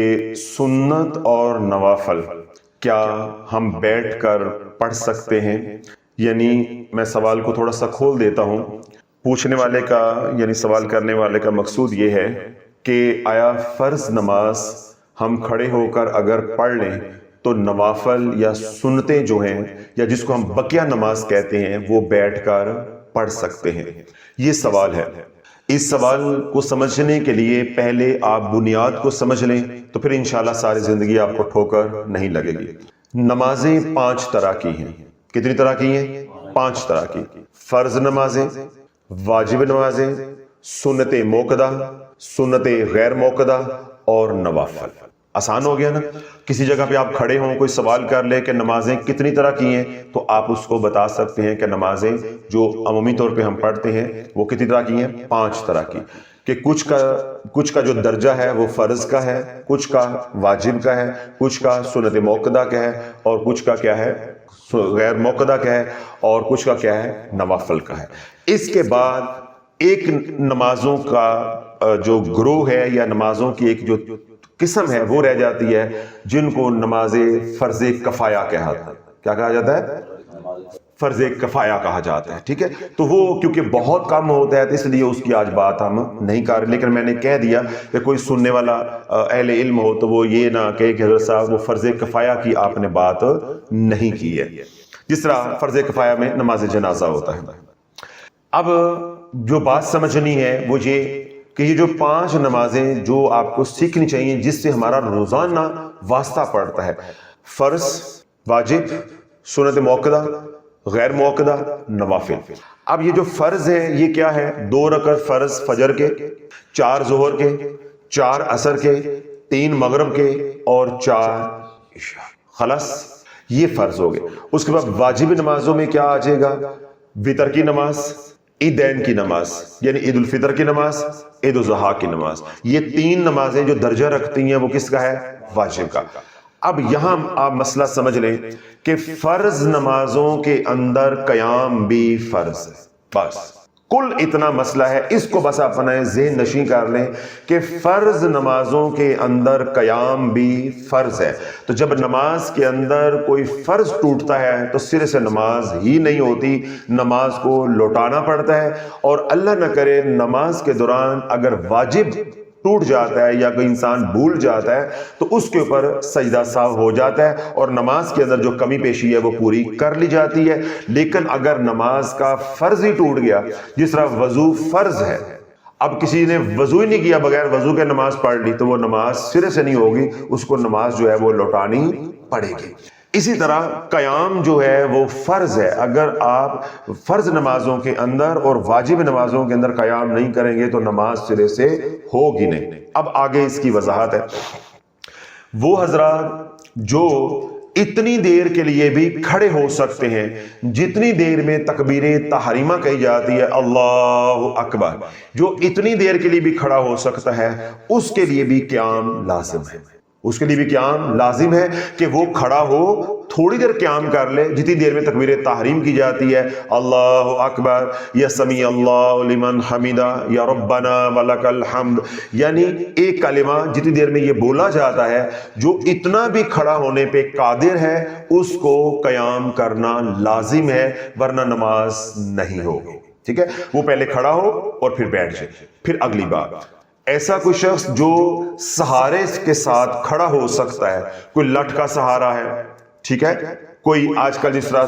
کہ سنت اور نوافل کیا ہم بیٹھ کر پڑھ سکتے ہیں؟ یعنی میں سوال کو تھوڑا سا کھول دیتا ہوں. پوچھنے والے کا یعنی سوال کرنے والے کا مقصود یہ ہے کہ آیا فرض نماز ہم کھڑے ہو کر اگر پڑھ لیں تو نوافل یا سنتیں جو ہیں یا جس کو ہم بقیہ نماز کہتے ہیں وہ بیٹھ کر پڑھ سکتے ہیں؟ یہ سوال ہے. اس سوال کو سمجھنے کے لیے پہلے آپ بنیاد کو سمجھ لیں تو پھر انشاءاللہ ساری زندگی آپ کو ٹھوکر نہیں لگے گی. نمازیں 5 طرح کی ہیں. کتنی طرح کی ہیں؟ 5 طرح کی. فرض نمازیں، واجب نمازیں، سنت موقدہ، سنت غیر موقدہ اور نوافل. آسان ہو گیا نا؟ کسی جگہ پہ آپ کھڑے ہوں، کوئی سوال کر لے کہ نمازیں کتنی طرح کی ہیں تو آپ اس کو بتا سکتے ہیں کہ نمازیں جو عمومی طور پہ ہم پڑھتے ہیں وہ کتنی طرح کی ہیں؟ 5 طرح کی. کہ کچھ کا جو درجہ ہے وہ فرض کا ہے، کچھ کا واجب کا ہے، کچھ کا سنت موقدہ کا ہے اور کچھ کا کیا ہے؟ غیر موقدہ کا ہے اور کچھ کا کیا ہے؟ نوافل کا ہے. اس کے بعد ایک نمازوں کا جو گروہ ہے یا نمازوں کی ایک جو قسم ہے وہ رہ جاتی ہے جن کو نماز فرض کفایہ کہا جاتا ہے. کیا کہا جاتا ہے؟ فرض کفایہ کہا جاتا ہے. ٹھیک ہے، تو وہ کیونکہ بہت کم ہوتا ہے تو اس لیے اس کی آج بات ہم نہیں کر رہے، لیکن میں نے کہہ دیا کہ کوئی سننے والا اہل علم ہو تو وہ یہ نہ کہے کہ حضرت صاحب وہ فرض کفایہ کی آپ نے بات نہیں کی ہے. جس طرح فرض کفایہ میں نماز جنازہ ہوتا ہے. اب جو بات سمجھنی ہے وہ یہ کہ یہ جو 5 نمازیں جو آپ کو سیکھنی چاہیے جس سے ہمارا روزانہ واسطہ پڑتا ہے: فرض، واجب، سنت موقدہ، غیر موقدہ، نوافل. اب یہ جو فرض ہے یہ کیا ہے؟ 2 رکعت فرض فجر کے، 4 ظہر کے، 4 عصر کے، 3 مغرب کے اور 4 عشاء. خلاص یہ فرض ہو گئے. اس کے بعد واجب نمازوں میں کیا آ جائے گا؟ وتر کی نماز، عیدین کی نماز یعنی عید الفطر کی نماز، عید الاضحیٰ کی نماز. یہ 3 نمازیں جو درجہ رکھتی ہیں وہ کس کا ہے؟ واجب کا. اب یہاں آپ مسئلہ سمجھ لیں کہ فرض نمازوں کے اندر قیام بھی فرض ہے. بس کل اتنا مسئلہ ہے، اس کو بس اپنا ذہن نشین کر لیں کہ فرض نمازوں کے اندر قیام بھی فرض ہے. تو جب نماز کے اندر کوئی فرض ٹوٹتا ہے تو سرے سے نماز ہی نہیں ہوتی، نماز کو لوٹانا پڑتا ہے. اور اللہ نہ کرے نماز کے دوران اگر واجب ٹوٹ جاتا ہے یا کوئی انسان بھول جاتا ہے تو اس کے اوپر سجدہ سہو ہو جاتا ہے اور نماز کے اندر جو کمی پیشی ہے وہ پوری کر لی جاتی ہے. لیکن اگر نماز کا فرض ہی ٹوٹ گیا، جس طرح وضو فرض ہے، اب کسی نے وضو ہی نہیں کیا، بغیر وضو کے نماز پڑھ لی تو وہ نماز سرے سے نہیں ہوگی، اس کو نماز جو ہے وہ لوٹانی پڑے گی. اسی طرح قیام جو ہے وہ فرض ہے. اگر آپ فرض نمازوں کے اندر اور واجب نمازوں کے اندر قیام نہیں کریں گے تو نماز سرے سے ہوگی نہیں. اب آگے اس کی وضاحت ہے. وہ حضرات جو اتنی دیر کے لیے بھی کھڑے ہو سکتے ہیں جتنی دیر میں تکبیر تحریمہ کہی جاتی ہے اللہ اکبر، جو اتنی دیر کے لیے بھی کھڑا ہو سکتا ہے اس کے لیے بھی قیام لازم ہے. اس کے لیے بھی قیام لازم ہے کہ وہ کھڑا ہو، تھوڑی دیر قیام کر لے جتنی دیر میں تکبیر تحریم کی جاتی ہے اللہ اکبر یا سمیع اللہ لمن حمیدہ یا ربنا ولک الحمد، یعنی ایک کلمہ جتنی دیر میں یہ بولا جاتا ہے جو اتنا بھی کھڑا ہونے پہ قادر ہے اس کو قیام کرنا لازم ہے، ورنہ نماز نہیں ہوگی. ٹھیک ہے، وہ پہلے کھڑا ہو اور پھر بیٹھ جائے. پھر اگلی بات، ایسا کوئی شخص جو سہارے کے ساتھ کھڑا ہو سکتا ہے، کوئی لٹ کا سہارا ہے، ٹھیک ہے، کوئی آج کل جس طرح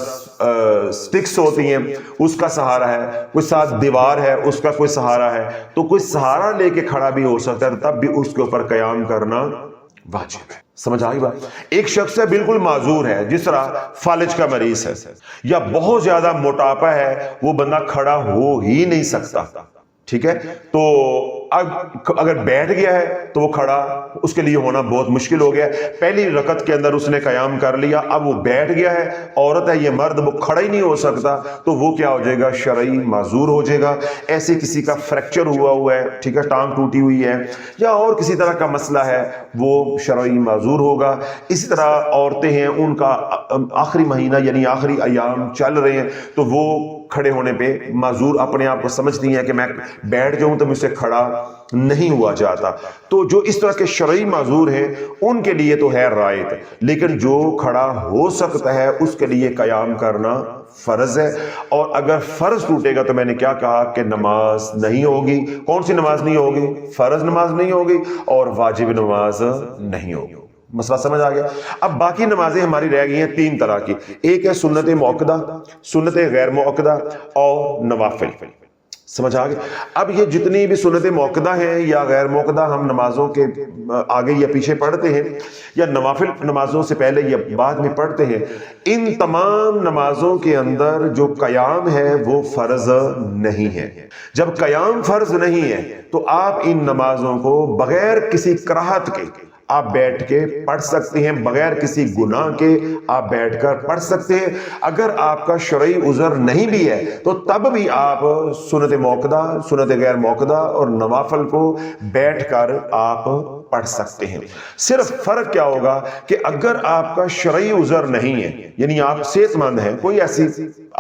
سٹکس ہوتی ہیں اس کا سہارا ہے، کوئی ساتھ دیوار ہے اس کا کوئی سہارا ہے، تو کوئی سہارا لے کے کھڑا بھی ہو سکتا ہے، تب بھی اس کے اوپر قیام کرنا واجب ہے. سمجھ آئی بات؟ ایک شخص ہے بالکل معذور ہے، جس طرح فالج کا مریض ہے یا بہت زیادہ موٹاپا ہے، وہ بندہ کھڑا ہو ہی نہیں سکتا. ٹھیک ہے، تو اب اگر بیٹھ گیا ہے تو وہ کھڑا اس کے لیے ہونا بہت مشکل ہو گیا. پہلی رکعت کے اندر اس نے قیام کر لیا، اب وہ بیٹھ گیا ہے، عورت ہے یہ مرد، وہ کھڑا ہی نہیں ہو سکتا، تو وہ کیا ہو جائے گا؟ شرعی معذور ہو جائے گا. ایسے کسی کا فریکچر ہوا ہے، ٹھیک ہے، ٹانگ ٹوٹی ہوئی ہے یا اور کسی طرح کا مسئلہ ہے، وہ شرعی معذور ہوگا. اسی طرح عورتیں ہیں، ان کا آخری مہینہ یعنی آخری ایام چل رہے ہیں تو وہ کھڑے ہونے پہ معذور اپنے آپ کو سمجھتی ہیں کہ میں بیٹھ جاؤں تو مجھ سے کھڑا نہیں ہوا جاتا. تو جو اس طرح کے شرعی معذور ہیں ان کے لیے تو ہے رعایت، لیکن جو کھڑا ہو سکتا ہے اس کے لیے قیام کرنا فرض ہے. اور اگر فرض ٹوٹے گا تو میں نے کیا کہا کہ نماز نہیں ہوگی. کون سی نماز نہیں ہوگی؟ فرض نماز نہیں ہوگی اور واجب نماز نہیں ہوگی. مسئلہ سمجھ آ گیا؟ اب باقی نمازیں ہماری رہ گئی ہیں 3 طرح کی. ایک ہے سنت مؤکدہ، سنت غیر مؤکدہ اور نوافل. سمجھ آ گیا؟ اب یہ جتنی بھی سنت مؤکدہ ہیں یا غیر مؤکدہ ہم نمازوں کے آگے یا پیچھے پڑھتے ہیں یا نوافل نمازوں سے پہلے یا بعد میں پڑھتے ہیں، ان تمام نمازوں کے اندر جو قیام ہے وہ فرض نہیں ہے. جب قیام فرض نہیں ہے تو آپ ان نمازوں کو بغیر کسی کراہت کے آپ بیٹھ کے پڑھ سکتے ہیں، بغیر کسی گناہ کے آپ بیٹھ کر پڑھ سکتے ہیں. اگر آپ کا شرعی عذر نہیں بھی ہے تو تب بھی آپ سنت مؤکدہ، سنت غیر مؤکدہ اور نوافل کو بیٹھ کر آپ پڑھ سکتے ہیں. صرف فرق کیا ہوگا کہ اگر آپ کا شرعی عذر نہیں ہے، یعنی آپ صحت مند ہیں، کوئی ایسی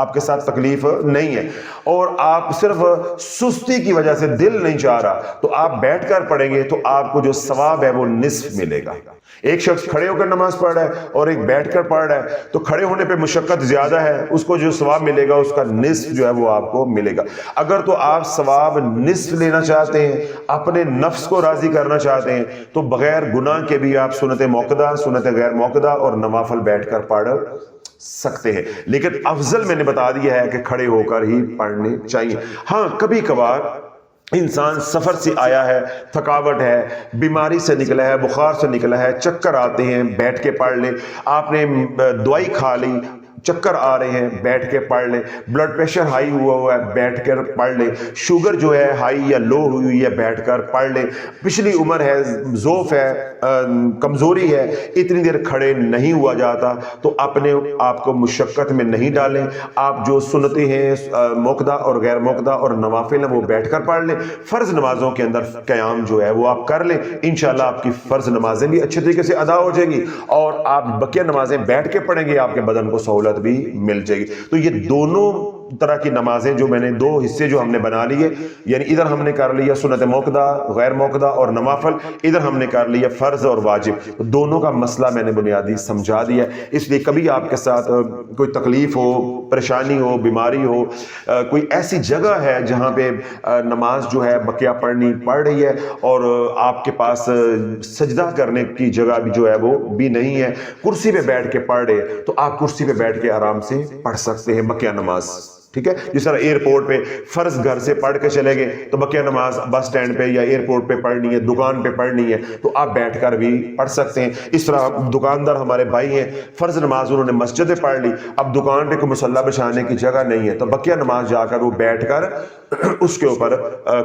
آپ کے ساتھ تکلیف نہیں ہے اور آپ صرف سستی کی وجہ سے دل نہیں چاہ رہا، تو آپ بیٹھ کر پڑھیں گے تو آپ کو جو ثواب ہے وہ نصف ملے گا. ایک شخص کھڑے ہو کر نماز پڑھ رہا ہے اور ایک بیٹھ کر پڑھ رہا ہے تو کھڑے ہونے پہ مشقت زیادہ ہے، اس کو جو ثواب ملے گا اس کا نصف جو ہے وہ آپ کو ملے گا. اگر تو آپ ثواب نصف لینا چاہتے ہیں، اپنے نفس کو راضی کرنا چاہتے ہیں، تو بغیر گناہ کے بھی آپ سنت مؤکدہ، سنت غیر مؤکدہ اور نوافل بیٹھ کر پڑھ سکتے ہیں. لیکن افضل میں نے بتا دیا ہے کہ کھڑے ہو کر ہی پڑھنے چاہیے. ہاں کبھی کبھار انسان سفر سے آیا ہے، تھکاوٹ ہے، بیماری سے نکلا ہے، بخار سے نکلا ہے، چکر آتے ہیں، بیٹھ کے پڑھ لے. آپ نے دوائی کھا لی، چکر آ رہے ہیں، بیٹھ کے پڑھ لیں. بلڈ پریشر ہائی ہوا ہے، بیٹھ کر پڑھ لیں. شوگر جو ہے ہائی یا لو ہوئی ہے، بیٹھ کر پڑھ لیں. پچھلی عمر ہے، ذوف ہے، کمزوری ہے، اتنی دیر کھڑے نہیں ہوا جاتا، تو اپنے آپ کو مشقت میں نہیں ڈالیں. آپ جو سنتیں ہیں مؤکدہ اور غیر مؤکدہ اور نوافل ہیں وہ بیٹھ کر پڑھ لیں. فرض نمازوں کے اندر قیام جو ہے وہ آپ کر لیں. انشاءاللہ آپ کی فرض نمازیں بھی اچھے طریقے سے ادا ہو جائیں گی اور آپ بقیہ نمازیں بیٹھ کے پڑھیں گے، آپ کے بدن کو سہولت بھی مل جائے گی. تو یہ دونوں طرح کی نمازیں جو میں نے 2 حصے جو ہم نے بنا لیے، یعنی ادھر ہم نے کر لیا سنت مؤکدہ، غیر مؤکدہ اور نوافل، ادھر ہم نے کر لیا فرض اور واجب. دونوں کا مسئلہ میں نے بنیادی سمجھا دیا. اس لیے کبھی آپ کے ساتھ کوئی تکلیف ہو، پریشانی ہو، بیماری ہو، کوئی ایسی جگہ ہے جہاں پہ نماز جو ہے بقیہ پڑھنی پڑ رہی ہے اور آپ کے پاس سجدہ کرنے کی جگہ بھی جو ہے وہ بھی نہیں ہے، کرسی پہ بیٹھ کے پڑھ رہے، تو آپ کرسی پہ بیٹھ کے آرام سے پڑھ سکتے ہیں بقیہ نماز. ٹھیک ہے؟ جس طرح ایئرپورٹ پہ فرض گھر سے پڑھ کے چلے گئے تو بقیہ نماز بس سٹینڈ پہ یا ایئرپورٹ پہ پڑھنی ہے، دکان پہ پڑھنی ہے، تو آپ بیٹھ کر بھی پڑھ سکتے ہیں. اس طرح دکاندار ہمارے بھائی ہیں، فرض نماز انہوں نے مسجد میں پڑھ لی، اب دکان پہ کوئی مصلی بچھانے کی جگہ نہیں ہے، تو بقیہ نماز جا کر وہ بیٹھ کر اس کے اوپر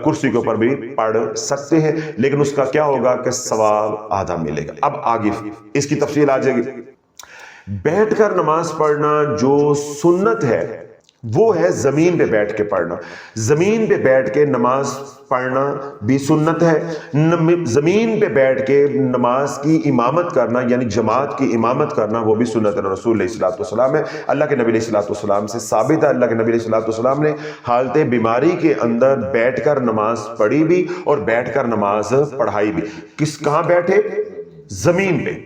کرسی کے اوپر بھی پڑھ سکتے ہیں. لیکن اس کا کیا ہوگا کہ ثواب آدھا ملے گا. اب آگے اس کی تفصیل آ جائے گی. بیٹھ کر نماز پڑھنا جو سنت ہے وہ ہے زمین پہ بیٹھ کے پڑھنا. زمین پہ بیٹھ کے نماز پڑھنا بھی سنت ہے. زمین پہ بیٹھ کے نماز کی امامت کرنا یعنی جماعت کی امامت کرنا وہ بھی سنت رسول علیہ الصلوۃ والسلام ہے. اللہ کے نبی علیہ الصلوۃ والسلام سے ثابت ہے. اللہ کے نبی علیہ الصلوۃ والسلام نے حالت بیماری کے اندر بیٹھ کر نماز پڑھی بھی اور بیٹھ کر نماز پڑھائی بھی. کہاں بیٹھے؟ زمین پہ.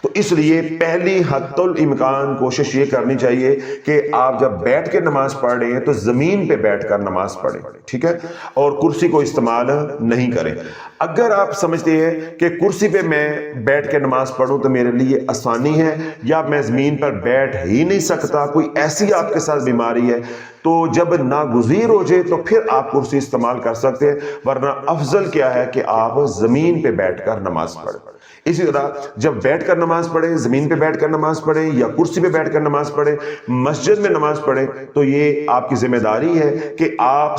تو اس لیے پہلی حد الامکان کوشش یہ کرنی چاہیے کہ آپ جب بیٹھ کے نماز پڑھ رہے ہیں تو زمین پہ بیٹھ کر نماز پڑھیں. ٹھیک ہے؟ اور کرسی کو استعمال نہیں کریں. اگر آپ سمجھتے ہیں کہ کرسی پہ میں بیٹھ کے نماز پڑھوں تو میرے لیے آسانی ہے یا میں زمین پر بیٹھ ہی نہیں سکتا، کوئی ایسی آپ کے ساتھ بیماری ہے، تو جب ناگزیر ہو جائے تو پھر آپ کرسی استعمال کر سکتے ہیں. ورنہ افضل کیا ہے کہ آپ زمین پہ بیٹھ کر نماز پڑھیں. اسی طرح جب بیٹھ کر نماز پڑھیں، زمین پہ بیٹھ کر نماز پڑھیں یا کرسی پہ بیٹھ کر نماز پڑھیں، مسجد میں نماز پڑھیں، تو یہ آپ کی ذمہ داری ہے کہ آپ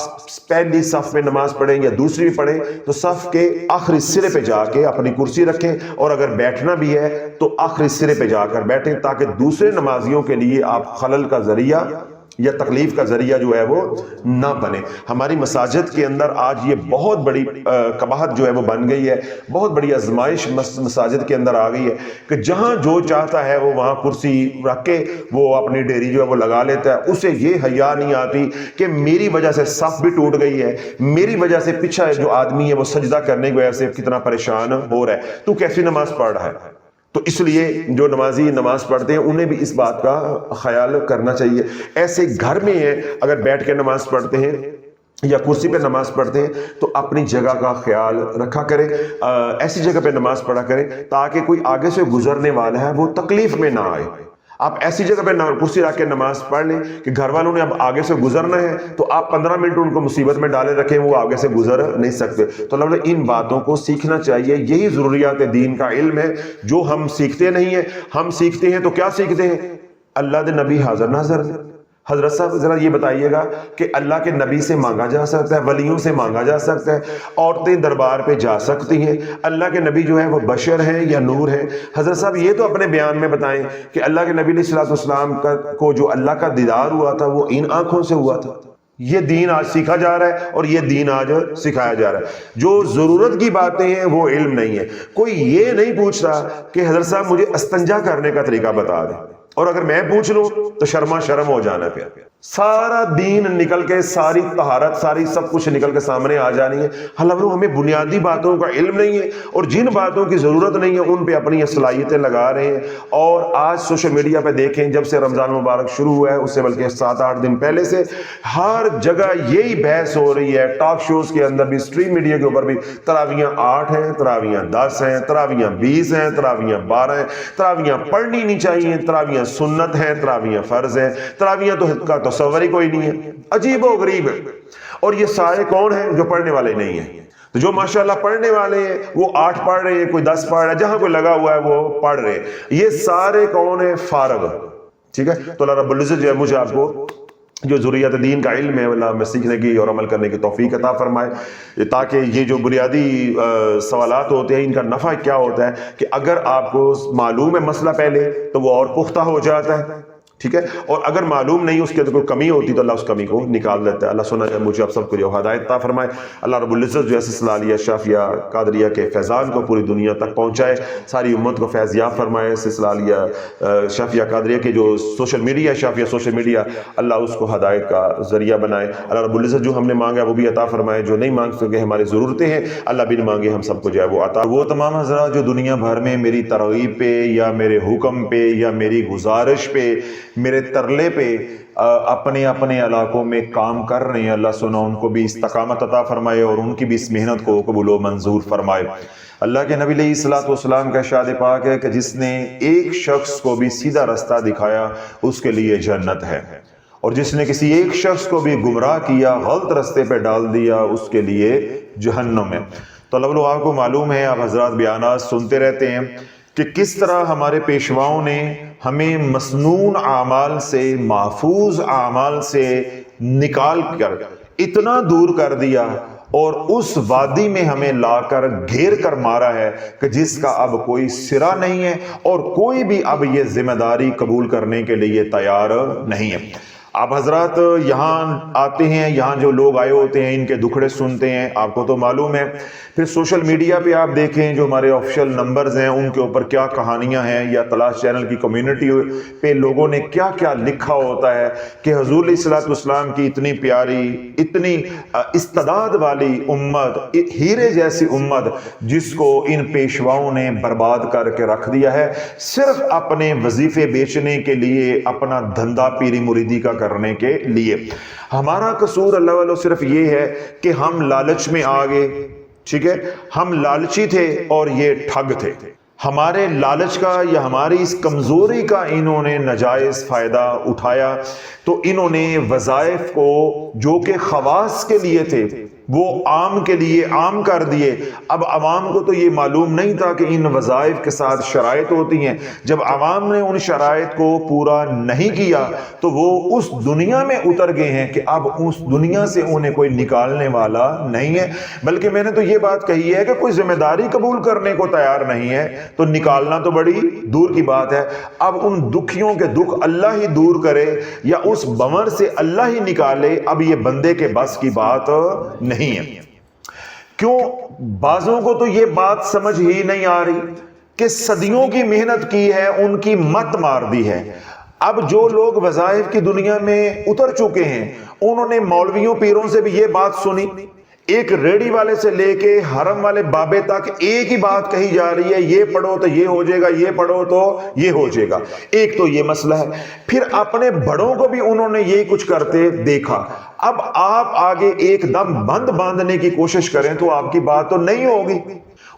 پہلی صف میں نماز پڑھیں یا دوسری بھی پڑھیں تو صف کے آخری سرے پہ جا کے اپنی کرسی رکھیں، اور اگر بیٹھنا بھی ہے تو آخری سرے پہ جا کر بیٹھیں تاکہ دوسرے نمازیوں کے لیے آپ خلل کا ذریعہ یا تکلیف کا ذریعہ جو ہے وہ نہ بنے. ہماری مساجد کے اندر آج یہ بہت بڑی قباحت جو ہے وہ بن گئی ہے, بہت بڑی آزمائش مساجد کے اندر آ گئی ہے کہ جہاں جو چاہتا ہے وہ وہاں کرسی رکھ کے وہ اپنی ڈیری جو ہے وہ لگا لیتا ہے. اسے یہ حیا نہیں آتی کہ میری وجہ سے صف بھی ٹوٹ گئی ہے, میری وجہ سے پیچھے جو آدمی ہے وہ سجدہ کرنے کی وجہ سے کتنا پریشان ہو رہا ہے, تو کیسی نماز پڑھ رہا ہے. تو اس لیے جو نمازی نماز پڑھتے ہیں انہیں بھی اس بات کا خیال کرنا چاہیے. ایسے گھر میں ہے اگر بیٹھ کے نماز پڑھتے ہیں یا کرسی پہ نماز پڑھتے ہیں تو اپنی جگہ کا خیال رکھا کرے, ایسی جگہ پہ نماز پڑھا کرے تاکہ کوئی آگے سے گزرنے والا ہے وہ تکلیف میں نہ آئے. آپ ایسی جگہ پہ کرسی رکھ کے نماز پڑھ لیں کہ گھر والوں نے اب آگے سے گزرنا ہے تو آپ 15 منٹ ان کو مصیبت میں ڈالے رکھیں, وہ آگے سے گزر نہیں سکتے. تو اللہ نے ان باتوں کو سیکھنا چاہیے. یہی ضروریات دین کا علم ہے جو ہم سیکھتے نہیں ہیں. ہم سیکھتے ہیں تو کیا سیکھتے ہیں؟ اللہ دے نبی حاضر ناظر. حضرت صاحب ذرا یہ بتائیے گا کہ اللہ کے نبی سے مانگا جا سکتا ہے, ولیوں سے مانگا جا سکتا ہے, عورتیں دربار پہ جا سکتی ہیں, اللہ کے نبی جو ہے وہ بشر ہیں یا نور ہیں؟ حضرت صاحب یہ تو اپنے بیان میں بتائیں کہ اللہ کے نبی علیہ السلام کو جو اللہ کا دیدار ہوا تھا وہ ان آنکھوں سے ہوا تھا. یہ دین آج سیکھا جا رہا ہے اور یہ دین آج سکھایا جا رہا ہے. جو ضرورت کی باتیں ہیں وہ علم نہیں ہے. کوئی یہ نہیں پوچھ رہا کہ حضرت صاحب مجھے استنجا کرنے کا طریقہ بتا دیں, اور اگر میں پوچھ لوں تو شرم ہو جانا. پھر سارا دین نکل کے, ساری طہارت, ساری سب کچھ نکل کے سامنے آ جانی ہے. حالانکہ ہمیں بنیادی باتوں کا علم نہیں ہے اور جن باتوں کی ضرورت نہیں ہے ان پہ اپنی صلاحیتیں لگا رہے ہیں. اور آج سوشل میڈیا پہ دیکھیں, جب سے رمضان مبارک شروع ہوا ہے اس سے بلکہ 7-8 دن پہلے سے ہر جگہ یہی بحث ہو رہی ہے. ٹاک شوز کے اندر بھی, اسٹریم میڈیا کے اوپر بھی, تراویحاں 8 ہیں, تراویحاں 10 ہیں, تراویحاں 20 ہیں, تراویحاں 12 ہیں, تراویحاں پڑھنی نہیں چاہیے, تراویحاں سنت ہیں, تراویحاں فرض ہیں, تراویحاں تو تصور ہی کوئی نہیں ہے. عجیب و غریب ہے. اور یہ سارے کون ہیں؟ جو پڑھنے والے نہیں ہیں. تو جو ماشاءاللہ پڑھنے والے ہیں وہ 8 پڑھ رہے ہیں, کوئی 10 پڑھ رہا ہے, جہاں کوئی لگا ہوا ہے وہ پڑھ رہے ہیں. یہ سارے کون ہیں؟ فارغ. ٹھیک ہے. تو اللہ رب العزت جو ہے مجھے آپ کو جو ذریعت دین کا علم ہے اللہ میں سیکھنے کی اور عمل کرنے کی توفیق عطا فرمائے, تاکہ یہ جو بنیادی سوالات ہوتے ہیں ان کا نفع کیا ہوتا ہے کہ اگر آپ کو معلوم ہے مسئلہ پہلے تو وہ اور پختہ ہو جاتا ہے. ٹھیک ہے. اور اگر معلوم نہیں اس کے اندر کوئی کمی ہوتی تو اللہ اس کمی کو نکال دیتا ہے. اللہ سنا مجھے آپ سب کو جو ہدایت عطا فرمائے. اللہ رب العزت جو ہے سلسلہ شافیہ قادریہ کے فیضان کو پوری دنیا تک پہنچائے, ساری امت کو فیض یاب فرمائے. سلسلہ شافیہ قادریہ کے جو social media, Shafia social media, Allah اس کو ہدایت کا ذریعہ بنائے. اللہ رب العزت جو ہم نے مانگا وہ بھی عطا فرمائے, جو نہیں مانگ سکے ہماری ضرورتیں ہیں اللہ بن مانگے ہم سب کو جو ہے وہ عطا. وہ تمام حضرات جو دنیا بھر میں میری ترغیب پہ یا میرے حکم پہ یا میری گزارش پہ, میرے ترلے پہ اپنے اپنے علاقوں میں کام کر رہے ہیں, اللہ سنا ان کو بھی استقامت عطا فرمائے اور ان کی بھی اس محنت کو قبول و منظور فرمائے. اللہ کے نبی علیہ السلام کا ارشاد پاک ہے کہ جس نے ایک شخص کو بھی سیدھا راستہ دکھایا اس کے لیے جنت ہے, اور جس نے کسی ایک شخص کو بھی گمراہ کیا, غلط راستے پہ ڈال دیا, اس کے لیے جہنم ہے. تو اللہ آپ کو معلوم ہے, آپ حضرات بیانات سنتے رہتے ہیں کہ کس طرح ہمارے پیشواؤں نے ہمیں مسنون اعمال سے, محفوظ اعمال سے نکال کر اتنا دور کر دیا اور اس وادی میں ہمیں لا کر گھیر کر مارا ہے کہ جس کا اب کوئی سرا نہیں ہے اور کوئی بھی اب یہ ذمہ داری قبول کرنے کے لیے تیار نہیں ہے. آپ حضرات یہاں آتے ہیں, یہاں جو لوگ آئے ہوتے ہیں ان کے دکھڑے سنتے ہیں, آپ کو تو معلوم ہے. پھر سوشل میڈیا پہ آپ دیکھیں جو ہمارے آفیشیل نمبرز ہیں ان کے اوپر کیا کہانیاں ہیں, یا تلاش چینل کی کمیونٹی پہ لوگوں نے کیا کیا لکھا ہوتا ہے کہ حضور علیہ السلام کی اتنی پیاری, اتنی استعداد والی امت, ہیرے جیسی امت جس کو ان پیشواؤں نے برباد کر کے رکھ دیا ہے صرف اپنے وظیفے بیچنے کے لیے, اپنا دھندا پیری مریدی کا کرنے کے لیے. ہمارا قصور اللہ والو صرف یہ ہے کہ ہم لالچ میں آ گئے. ٹھیک ہے, ہم لالچی تھے اور یہ ٹھگ تھے. ہمارے لالچ کا یا ہماری اس کمزوری کا انہوں نے ناجائز فائدہ اٹھایا, تو انہوں نے وظائف کو جو کہ خواص کے لیے تھے, وہ عام کے لیے عام کر دیے۔ اب عوام کو تو یہ معلوم نہیں تھا کہ ان وظائف کے ساتھ شرائط ہوتی ہیں۔ جب عوام نے ان شرائط کو پورا نہیں کیا تو وہ اس دنیا میں اتر گئے ہیں کہ اب اس دنیا سے انہیں کوئی نکالنے والا نہیں ہے۔ بلکہ میں نے تو یہ بات کہی ہے کہ کوئی ذمہ داری قبول کرنے کو تیار نہیں ہے تو نکالنا تو بڑی دور کی بات ہے۔ اب ان دکھیوں کے دکھ اللہ ہی دور کرے یا اس بنور سے اللہ ہی نکالے، اب یہ بندے کے بس کی بات نہیں ہے۔ کیوں؟ بعضوں کو تو یہ بات سمجھ ہی نہیں آ رہی کہ صدیوں کی محنت کی ہے، ان کی مت مار دی ہے۔ اب جو لوگ وظائف کی دنیا میں اتر چکے ہیں انہوں نے مولویوں پیروں سے بھی یہ بات سنی، ایک ریڑی والے سے لے کے حرم والے بابے تک ایک ہی بات کہی جا رہی ہے، یہ پڑھو تو یہ ہو جائے گا، یہ پڑھو تو یہ ہو جائے گا۔ ایک تو یہ مسئلہ ہے، پھر اپنے بڑوں کو بھی انہوں نے یہی کچھ کرتے دیکھا۔ اب آپ آگے ایک دم بند باندھنے کی کوشش کریں تو آپ کی بات تو نہیں ہوگی،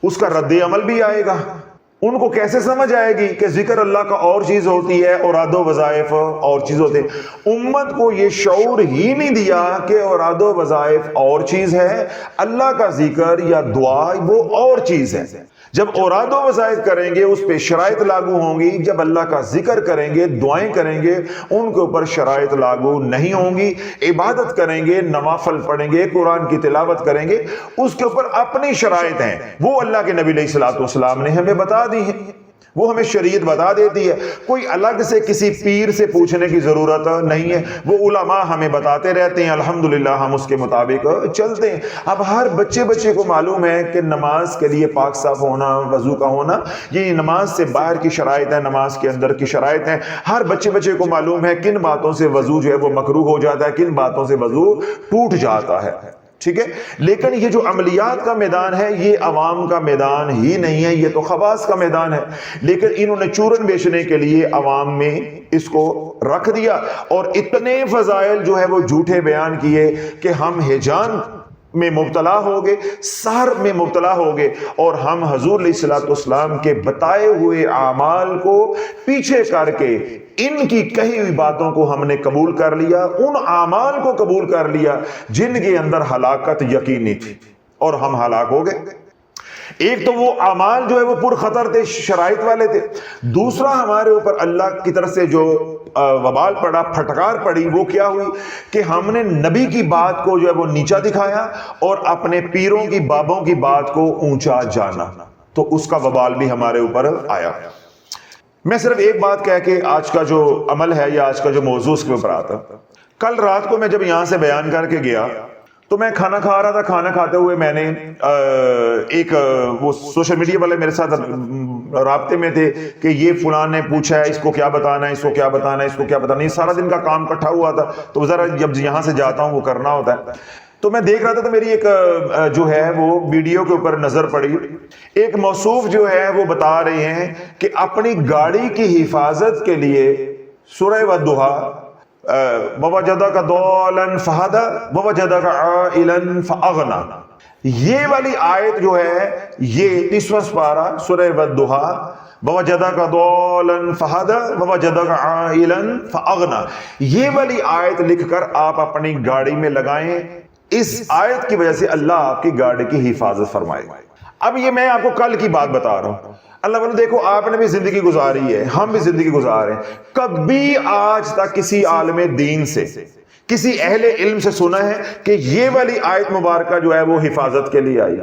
اس کا رد عمل بھی آئے گا۔ ان کو کیسے سمجھ آئے گی کہ ذکر اللہ کا اور چیز ہوتی ہے، اوراد و وظائف اور چیز ہوتے ہیں؟ امت کو یہ شعور ہی نہیں دیا کہ اوراد و وظائف اور چیز ہے، اللہ کا ذکر یا دعا وہ اور چیز ہے۔ جب اوراد و وظائف کریں گے اس پہ شرائط لاگو ہوں گی، جب اللہ کا ذکر کریں گے، دعائیں کریں گے، ان کے اوپر شرائط لاگو نہیں ہوں گی۔ عبادت کریں گے، نوافل پڑھیں گے، قرآن کی تلاوت کریں گے، اس کے اوپر اپنی شرائط ہیں، وہ اللہ کے نبی علیہ الصلوۃ والسلام نے ہمیں بتا دی ہیں، وہ ہمیں شریعت بتا دیتی ہے۔ کوئی الگ سے کسی پیر سے پوچھنے کی ضرورت نہیں ہے، وہ علماء ہمیں بتاتے رہتے ہیں، الحمدللہ ہم اس کے مطابق چلتے ہیں۔ اب ہر بچے کو معلوم ہے کہ نماز کے لیے پاک صاف ہونا، وضو کا ہونا، یہ نماز سے باہر کی شرائط ہے، نماز کے اندر کی شرائط ہیں۔ ہر بچے کو معلوم ہے کن باتوں سے وضو جو ہے وہ مکروہ ہو جاتا ہے، کن باتوں سے وضو ٹوٹ جاتا ہے، ٹھیک ہے۔ لیکن یہ جو عملیات کا میدان ہے یہ عوام کا میدان ہی نہیں ہے، یہ تو خواص کا میدان ہے۔ لیکن انہوں نے چورن بیچنے کے لیے عوام میں اس کو رکھ دیا اور اتنے فضائل جو ہے وہ جھوٹے بیان کیے کہ ہم ہجان میں مبتلا ہو گئے، سحر میں مبتلا ہو گئے، اور ہم حضور علیہ الصلوۃ والسلام کے بتائے ہوئے اعمال کو پیچھے کر کے ان کی کہی ہوئی باتوں کو ہم نے قبول کر لیا، ان اعمال کو قبول کر لیا جن کے اندر ہلاکت یقینی تھی، اور ہم ہلاک ہو گئے۔ ایک تو وہ اعمال جو ہے وہ پر خطر تھے، شرائط والے تھے۔ دوسرا ہمارے اوپر اللہ کی طرف سے جو وبال پڑا، پھٹکار پڑی، وہ کیا ہوئی کہ ہم نے نبی کی بات کو جو ہے وہ نیچا دکھایا اور اپنے پیروں کی بابوں کی بات کو اونچا جانا، تو اس کا وبال بھی ہمارے اوپر آیا۔ میں صرف ایک بات کہہ کے آج کا جو عمل ہے یا آج کا جو موضوع اس کے اوپر آتا، کل رات کو میں جب یہاں سے بیان کر کے گیا تو میں کھانا کھا رہا تھا، کھانا کھاتے ہوئے میں نے ایک وہ سوشل میڈیا والے میرے ساتھ رابطے میں تھے کہ یہ فلان نے پوچھا ہے، اس کو کیا بتانا ہے، اس کو کیا بتانا ہے، اس کو کیا بتانا ہے، سارا دن کا کام اکٹھا ہوا تھا تو ذرا جب یہاں سے جاتا ہوں وہ کرنا ہوتا ہے۔ تو میں دیکھ رہا تھا تو میری ایک جو ہے وہ ویڈیو کے اوپر نظر پڑی، ایک موصوف جو ہے وہ بتا رہے ہیں کہ اپنی گاڑی کی حفاظت کے لیے سورہ والضحیٰ، وَوَجَدَكَ ضَالًّا فَهَدَىٰ وَوَجَدَكَ عَائِلًا فَأَغْنَىٰ، یہ والی آیت جو ہے یہ 30واں پارہ سورہ والضحیٰ، وَوَجَدَكَ ضَالًّا فَهَدَىٰ وَوَجَدَكَ عَائِلًا فَأَغْنَىٰ، یہ والی آیت لکھ کر آپ اپنی گاڑی میں لگائیں، اس آیت کی وجہ سے اللہ آپ کی گاڑی کی حفاظت فرمائے گا۔ اب یہ میں آپ کو کل کی بات بتا رہا ہوں، اللہ بولے دیکھو آپ نے بھی زندگی گزاری ہے، ہم بھی زندگی گزارے ہیں، کبھی آج تک کسی عالم دین سے، کسی اہل علم سے سنا ہے کہ یہ والی آیت مبارکہ جو ہے وہ حفاظت کے لیے آئی؟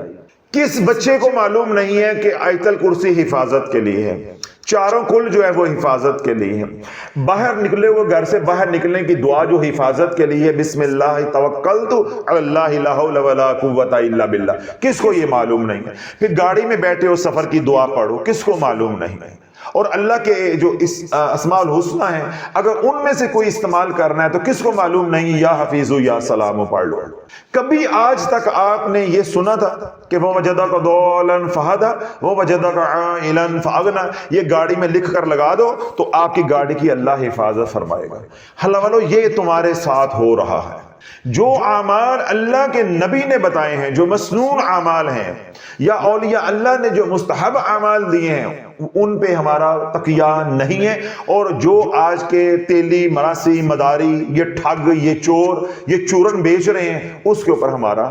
کس بچے کو معلوم نہیں ہے کہ آیت الکرسی حفاظت کے لیے ہے، چاروں کل جو ہے وہ حفاظت کے لیے ہے، باہر نکلے ہوئے گھر سے باہر نکلنے کی دعا جو حفاظت کے لیے، بسم اللہ توکلت علی اللہ لا حول ولا قوت الا باللہ، کس کو یہ معلوم نہیں ہے؟ پھر گاڑی میں بیٹھے ہو سفر کی دعا پڑھو، کس کو معلوم نہیں ہے؟ اور اللہ کے جو اسماء الحسنی ہیں اگر ان میں سے کوئی استعمال کرنا ہے تو کس کو معلوم نہیں یا حفیظ یا سلام پڑھ لو۔ کبھی آج تک آپ نے یہ سنا تھا کہ وَوَجَدَكَ ضَالًّا فَهَدَىٰ وَوَجَدَكَ عَائِلًا فَأَغْنَىٰ، یہ گاڑی میں لکھ کر لگا دو تو آپ کی گاڑی کی اللہ حفاظت فرمائے گا۔ اللہ والو یہ تمہارے ساتھ ہو رہا ہے، جو اعمال اللہ کے نبی نے بتائے ہیں، جو مسنون اعمال ہیں یا اولیاء اللہ نے جو مستحب اعمال دیے ہیں، ان پہ ہمارا تقیہ نہیں ہے، اور جو آج کے تیلی مراسی مداری، یہ ٹھگ، یہ چور، یہ چورن بیچ رہے ہیں، اس کے اوپر ہمارا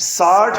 60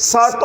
7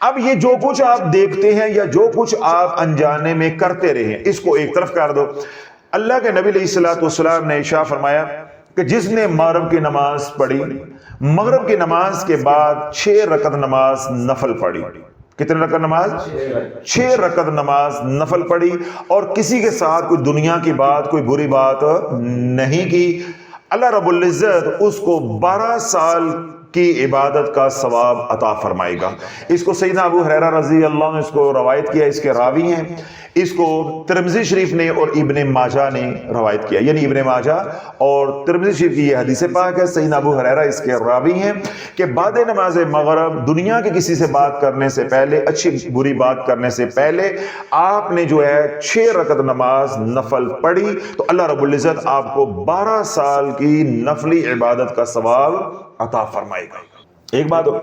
اب یہ جو کچھ آپ دیکھتے ہیں یا جو کچھ آپ انجانے میں کرتے رہے ہیں اس کو ایک طرف کر دو. اللہ کے نبی علیہ الصلوۃ والسلام نے ارشاد فرمایا کہ جس نے مغرب کی نماز پڑھی، مغرب کی نماز کے بعد 6 رکعت نماز نفل پڑھی. کتنے رکعت نماز؟ 6 رکعت نماز نفل پڑھی، اور کسی کے ساتھ کوئی دنیا کی بات، کوئی بری بات نہیں کی، اللہ رب العزت اس کو 12 سال کی عبادت کا ثواب عطا فرمائے گا. اس کو سیدنا ابو ہریرہ رضی اللہ عنہ اس کو روایت کیا، اس کے راوی ہیں. اس کو ترمذی شریف نے اور ابن ماجہ نے روایت کیا، یعنی ابن ماجہ اور ترمذی شریف کی یہ حدیث پاک ہے. سیدنا ابو ہریرہ اس کے راوی ہیں کہ بعد نماز مغرب دنیا کے کسی سے بات کرنے سے پہلے، اچھی بری بات کرنے سے پہلے آپ نے جو ہے 6 رکعت نماز نفل پڑھی تو اللہ رب العزت آپ کو 12 سال کی نفلی عبادت کا ثواب عطا فرمائے گا. ایک بات ہو،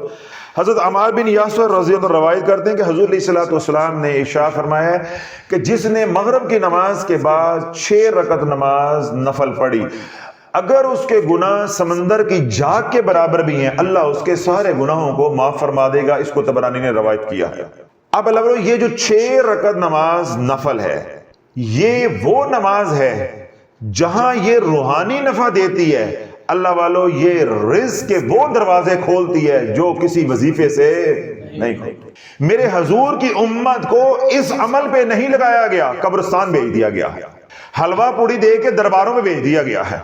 حضرت عمار بن یاسر رضی اللہ عنہ روایت کرتے ہیں کہ حضور علیہ الصلوۃ والسلام نے ارشاد فرمایا کہ جس نے مغرب کی نماز کے بعد 6 رکعت نماز نفل پڑھی، اگر اس کے گناہ سمندر کی جھاگ کے برابر بھی ہیں، اللہ اس کے سارے گناہوں کو معاف فرما دے گا. اس کو طبرانی نے روایت کیا ہے. اب اللہ یہ جو 6 رکعت نماز نفل ہے، یہ وہ نماز ہے جہاں یہ روحانی نفع دیتی ہے. اللہ والو یہ رزق کے وہ دروازے کھولتی ہے جو کسی وظیفے سے نہیں کھولتی. میرے حضور کی امت کو اس عمل پہ نہیں لگایا گیا، قبرستان بھیج دیا گیا ہے، حلوہ پوڑی دے کے درباروں میں بھیج دیا گیا ہے،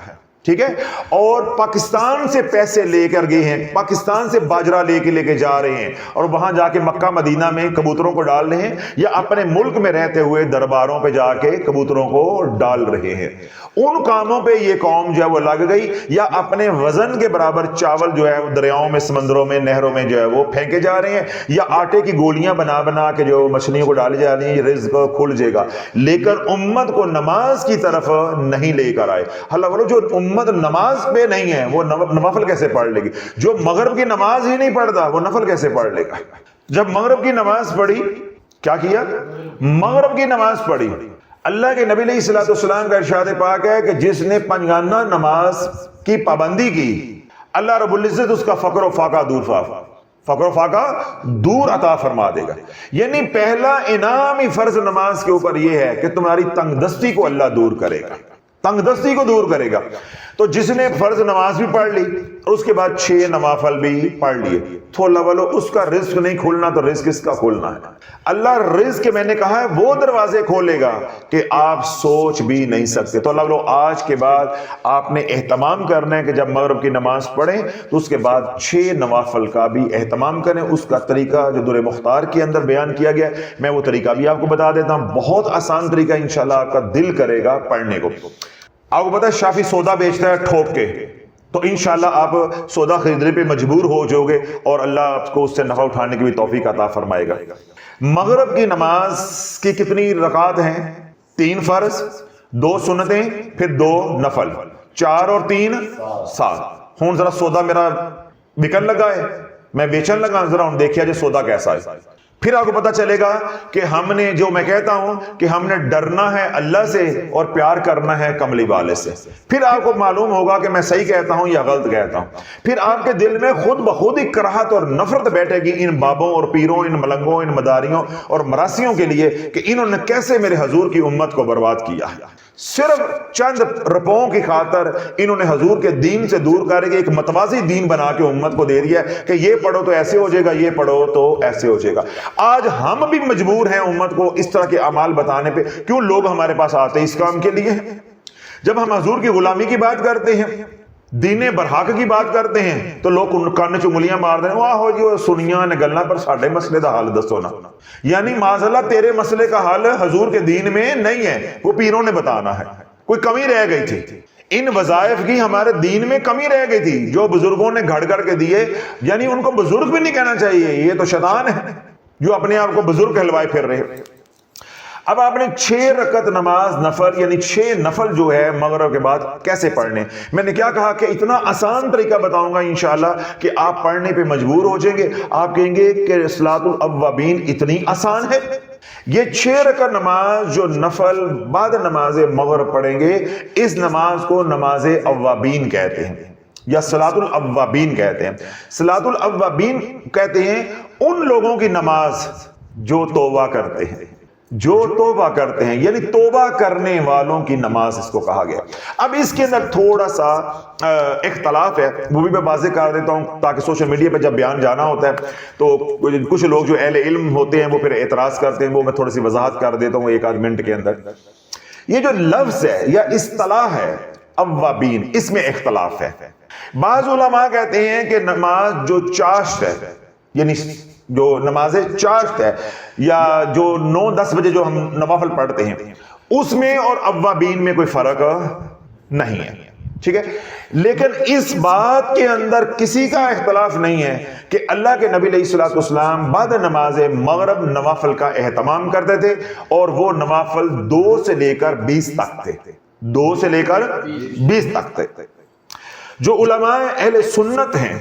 ٹھیک ہے، اور پاکستان سے پیسے لے کر گئے ہیں، پاکستان سے باجرہ لے کے جا رہے ہیں اور وہاں جا کے مکہ مدینہ میں کبوتروں کو ڈال رہے ہیں، یا اپنے ملک میں رہتے ہوئے درباروں پہ جا کے کبوتروں کو ڈال رہے ہیں. ان کاموں پہ یہ قوم جو ہے وہ لگ گئی، یا اپنے وزن کے برابر چاول جو ہے وہ دریاؤں میں، سمندروں میں، نہروں میں جو ہے وہ پھینکے جا رہے ہیں، یا آٹے کی گولیاں بنا کے جو مچھلیوں کو ڈالی جا رہی ہیں، یہ رزق کھل جائے گا. لیکن امت کو نماز کی طرف نہیں لے کر آئے. اللہ والو جو امت نماز پہ نہیں ہے وہ نفل کیسے پڑھ لے گی؟ جو مغرب کی نماز ہی نہیں پڑھتا وہ نفل کیسے پڑھ لے گا؟ جب مغرب کی نماز پڑھی، کیا کیا؟ مغرب کی نماز پڑھی. اللہ کے نبی علیہ الصلوۃ والسلام کا ارشاد پاک ہے کہ جس نے پنجگانہ نماز کی پابندی کی، اللہ رب العزت اس کا فقر و فاقہ دور عطا فرما دے گا. یعنی پہلا انعام ہی فرض نماز کے اوپر یہ ہے کہ تمہاری تنگ دستی کو اللہ دور کرے گا، تنگ دستی کو دور کرے گا. تو جس نے فرض نماز بھی پڑھ لی اور اس کے بعد 6 نوافل بھی پڑھ لیے، تو اللہ والو اس کا رزق نہیں کھولنا تو رزق اس کا کھولنا ہے. اللہ رزق کے میں نے کہا ہے وہ دروازے کھولے گا کہ آپ سوچ بھی نہیں سکتے. تو اللہ والو آج کے بعد آپ نے اہتمام کرنا ہے کہ جب مغرب کی نماز پڑھیں تو اس کے بعد 6 نوافل کا بھی اہتمام کریں. اس کا طریقہ جو در مختار کے اندر بیان کیا گیا ہے، میں وہ طریقہ بھی آپ کو بتا دیتا ہوں. بہت آسان طریقہ، انشاءاللہ آپ کا دل کرے گا پڑھنے کو. آپ کو پتا ہے شافی سودا بیچتا ہے ٹھوک کے، تو انشاءاللہ آپ سودا خریدنے پہ مجبور ہو جاؤ گے اور اللہ آپ کو اس سے نفع اٹھانے کی بھی توفیق عطا فرمائے گا. مغرب کی نماز کی کتنی رکعت ہیں؟ 3 فرض، 2 سنتیں، پھر 2 نفل، 4 اور 3 7. ہوں ذرا سودا میرا بکن لگا ہے، میں بیچن لگا، ذرا ہوں دیکھیا جو سودا کیسا ہے. پھر آپ کو پتا چلے گا کہ ہم نے جو میں کہتا ہوں کہ ہم نے ڈرنا ہے اللہ سے اور پیار کرنا ہے کملی والے سے. پھر آپ کو معلوم ہوگا کہ میں صحیح کہتا ہوں یا غلط کہتا ہوں. پھر آپ کے دل میں خود بخود ہی کراہت اور نفرت بیٹھے گی ان بابوں اور پیروں، ان ملنگوں، ان مداریوں اور مراسیوں کے لیے کہ انہوں نے کیسے میرے حضور کی امت کو برباد کیا ہے. صرف چند روپوں کی خاطر انہوں نے حضور کے دین سے دور کر کے ایک متوازی دین بنا کے امت کو دے دیا کہ یہ پڑھو تو ایسے ہو جائے گا، یہ پڑھو تو ایسے ہو جائے گا. آج ہم بھی مجبور ہیں امت کو اس طرح کے اعمال بتانے پہ. کیوں لوگ ہمارے پاس آتے ہیں؟ اس کام کے لیے. جب ہم حضور کی غلامی کی بات کرتے ہیں، دین برحق کی بات کرتے ہیں، تو لوگ کان چ انگلیاں مار دیں، واہ ہو جی سنیاں نے گلاں پر ساڈے مسئلے دا حل دسو نا. یعنی معاذ اللہ تیرے مسئلے کا حل حضور کے دین میں نہیں ہے، وہ پیروں نے بتانا ہے. کوئی کمی رہ گئی تھی ان وظائف کی، ہمارے دین میں کمی رہ گئی تھی جو بزرگوں نے گھڑ کر کے دیے. یعنی ان کو بزرگ بھی نہیں کہنا چاہیے، یہ تو شیطان ہے جو اپنے آپ کو بزرگ کہلوائے پھر رہے. اب آپ نے 6 رکعت نماز نفل، یعنی 6 نفل جو ہے مغرب کے بعد کیسے پڑھنے. میں نے کیا کہا کہ اتنا آسان طریقہ بتاؤں گا انشاءاللہ کہ آپ پڑھنے پہ مجبور ہو جائیں گے. آپ کہیں گے کہ صلاۃ الاوابین اتنی آسان ہے. یہ 6 رکعت نماز جو نفل بعد نماز مغرب پڑھیں گے، اس نماز کو نماز اوابین کہتے ہیں. یا صلاۃ الاوابین کہتے ہیں. صلاۃ الاوابین کہتے ہیں ان لوگوں کی نماز جو توبہ کرتے ہیں، جو توبہ کرتے ہیں، یعنی توبہ کرنے والوں کی نماز اس کو کہا گیا. اب اس کے اندر تھوڑا سا اختلاف ہے، وہ بھی میں واضح کر دیتا ہوں تاکہ سوشل میڈیا پہ جب بیان جانا ہوتا ہے تو کچھ لوگ جو اہل علم ہوتے ہیں وہ پھر اعتراض کرتے ہیں، وہ میں تھوڑی سی وضاحت کر دیتا ہوں 1 آدھ منٹ کے اندر. یہ جو لفظ ہے یا اصطلاح ہے اوابین، اس میں اختلاف ہے. بعض علماء کہتے ہیں کہ نماز جو چاشت ہے، یعنی جو نماز چاشت ہے یا جو 9-10 بجے جو ہم نوافل پڑھتے ہیں، اس میں اور اوابین میں کوئی فرق نہیں ہے. ٹھیک ہے، لیکن اس بات کے اندر کسی کا اختلاف نہیں ہے کہ اللہ کے نبی علیہ الصلوۃ والسلام بعد نماز مغرب نوافل کا اہتمام کرتے تھے، اور وہ نوافل 2 سے لے کر 20 تک تھے. 2 سے لے کر 20 تک تھے. جو علماء اہل سنت ہیں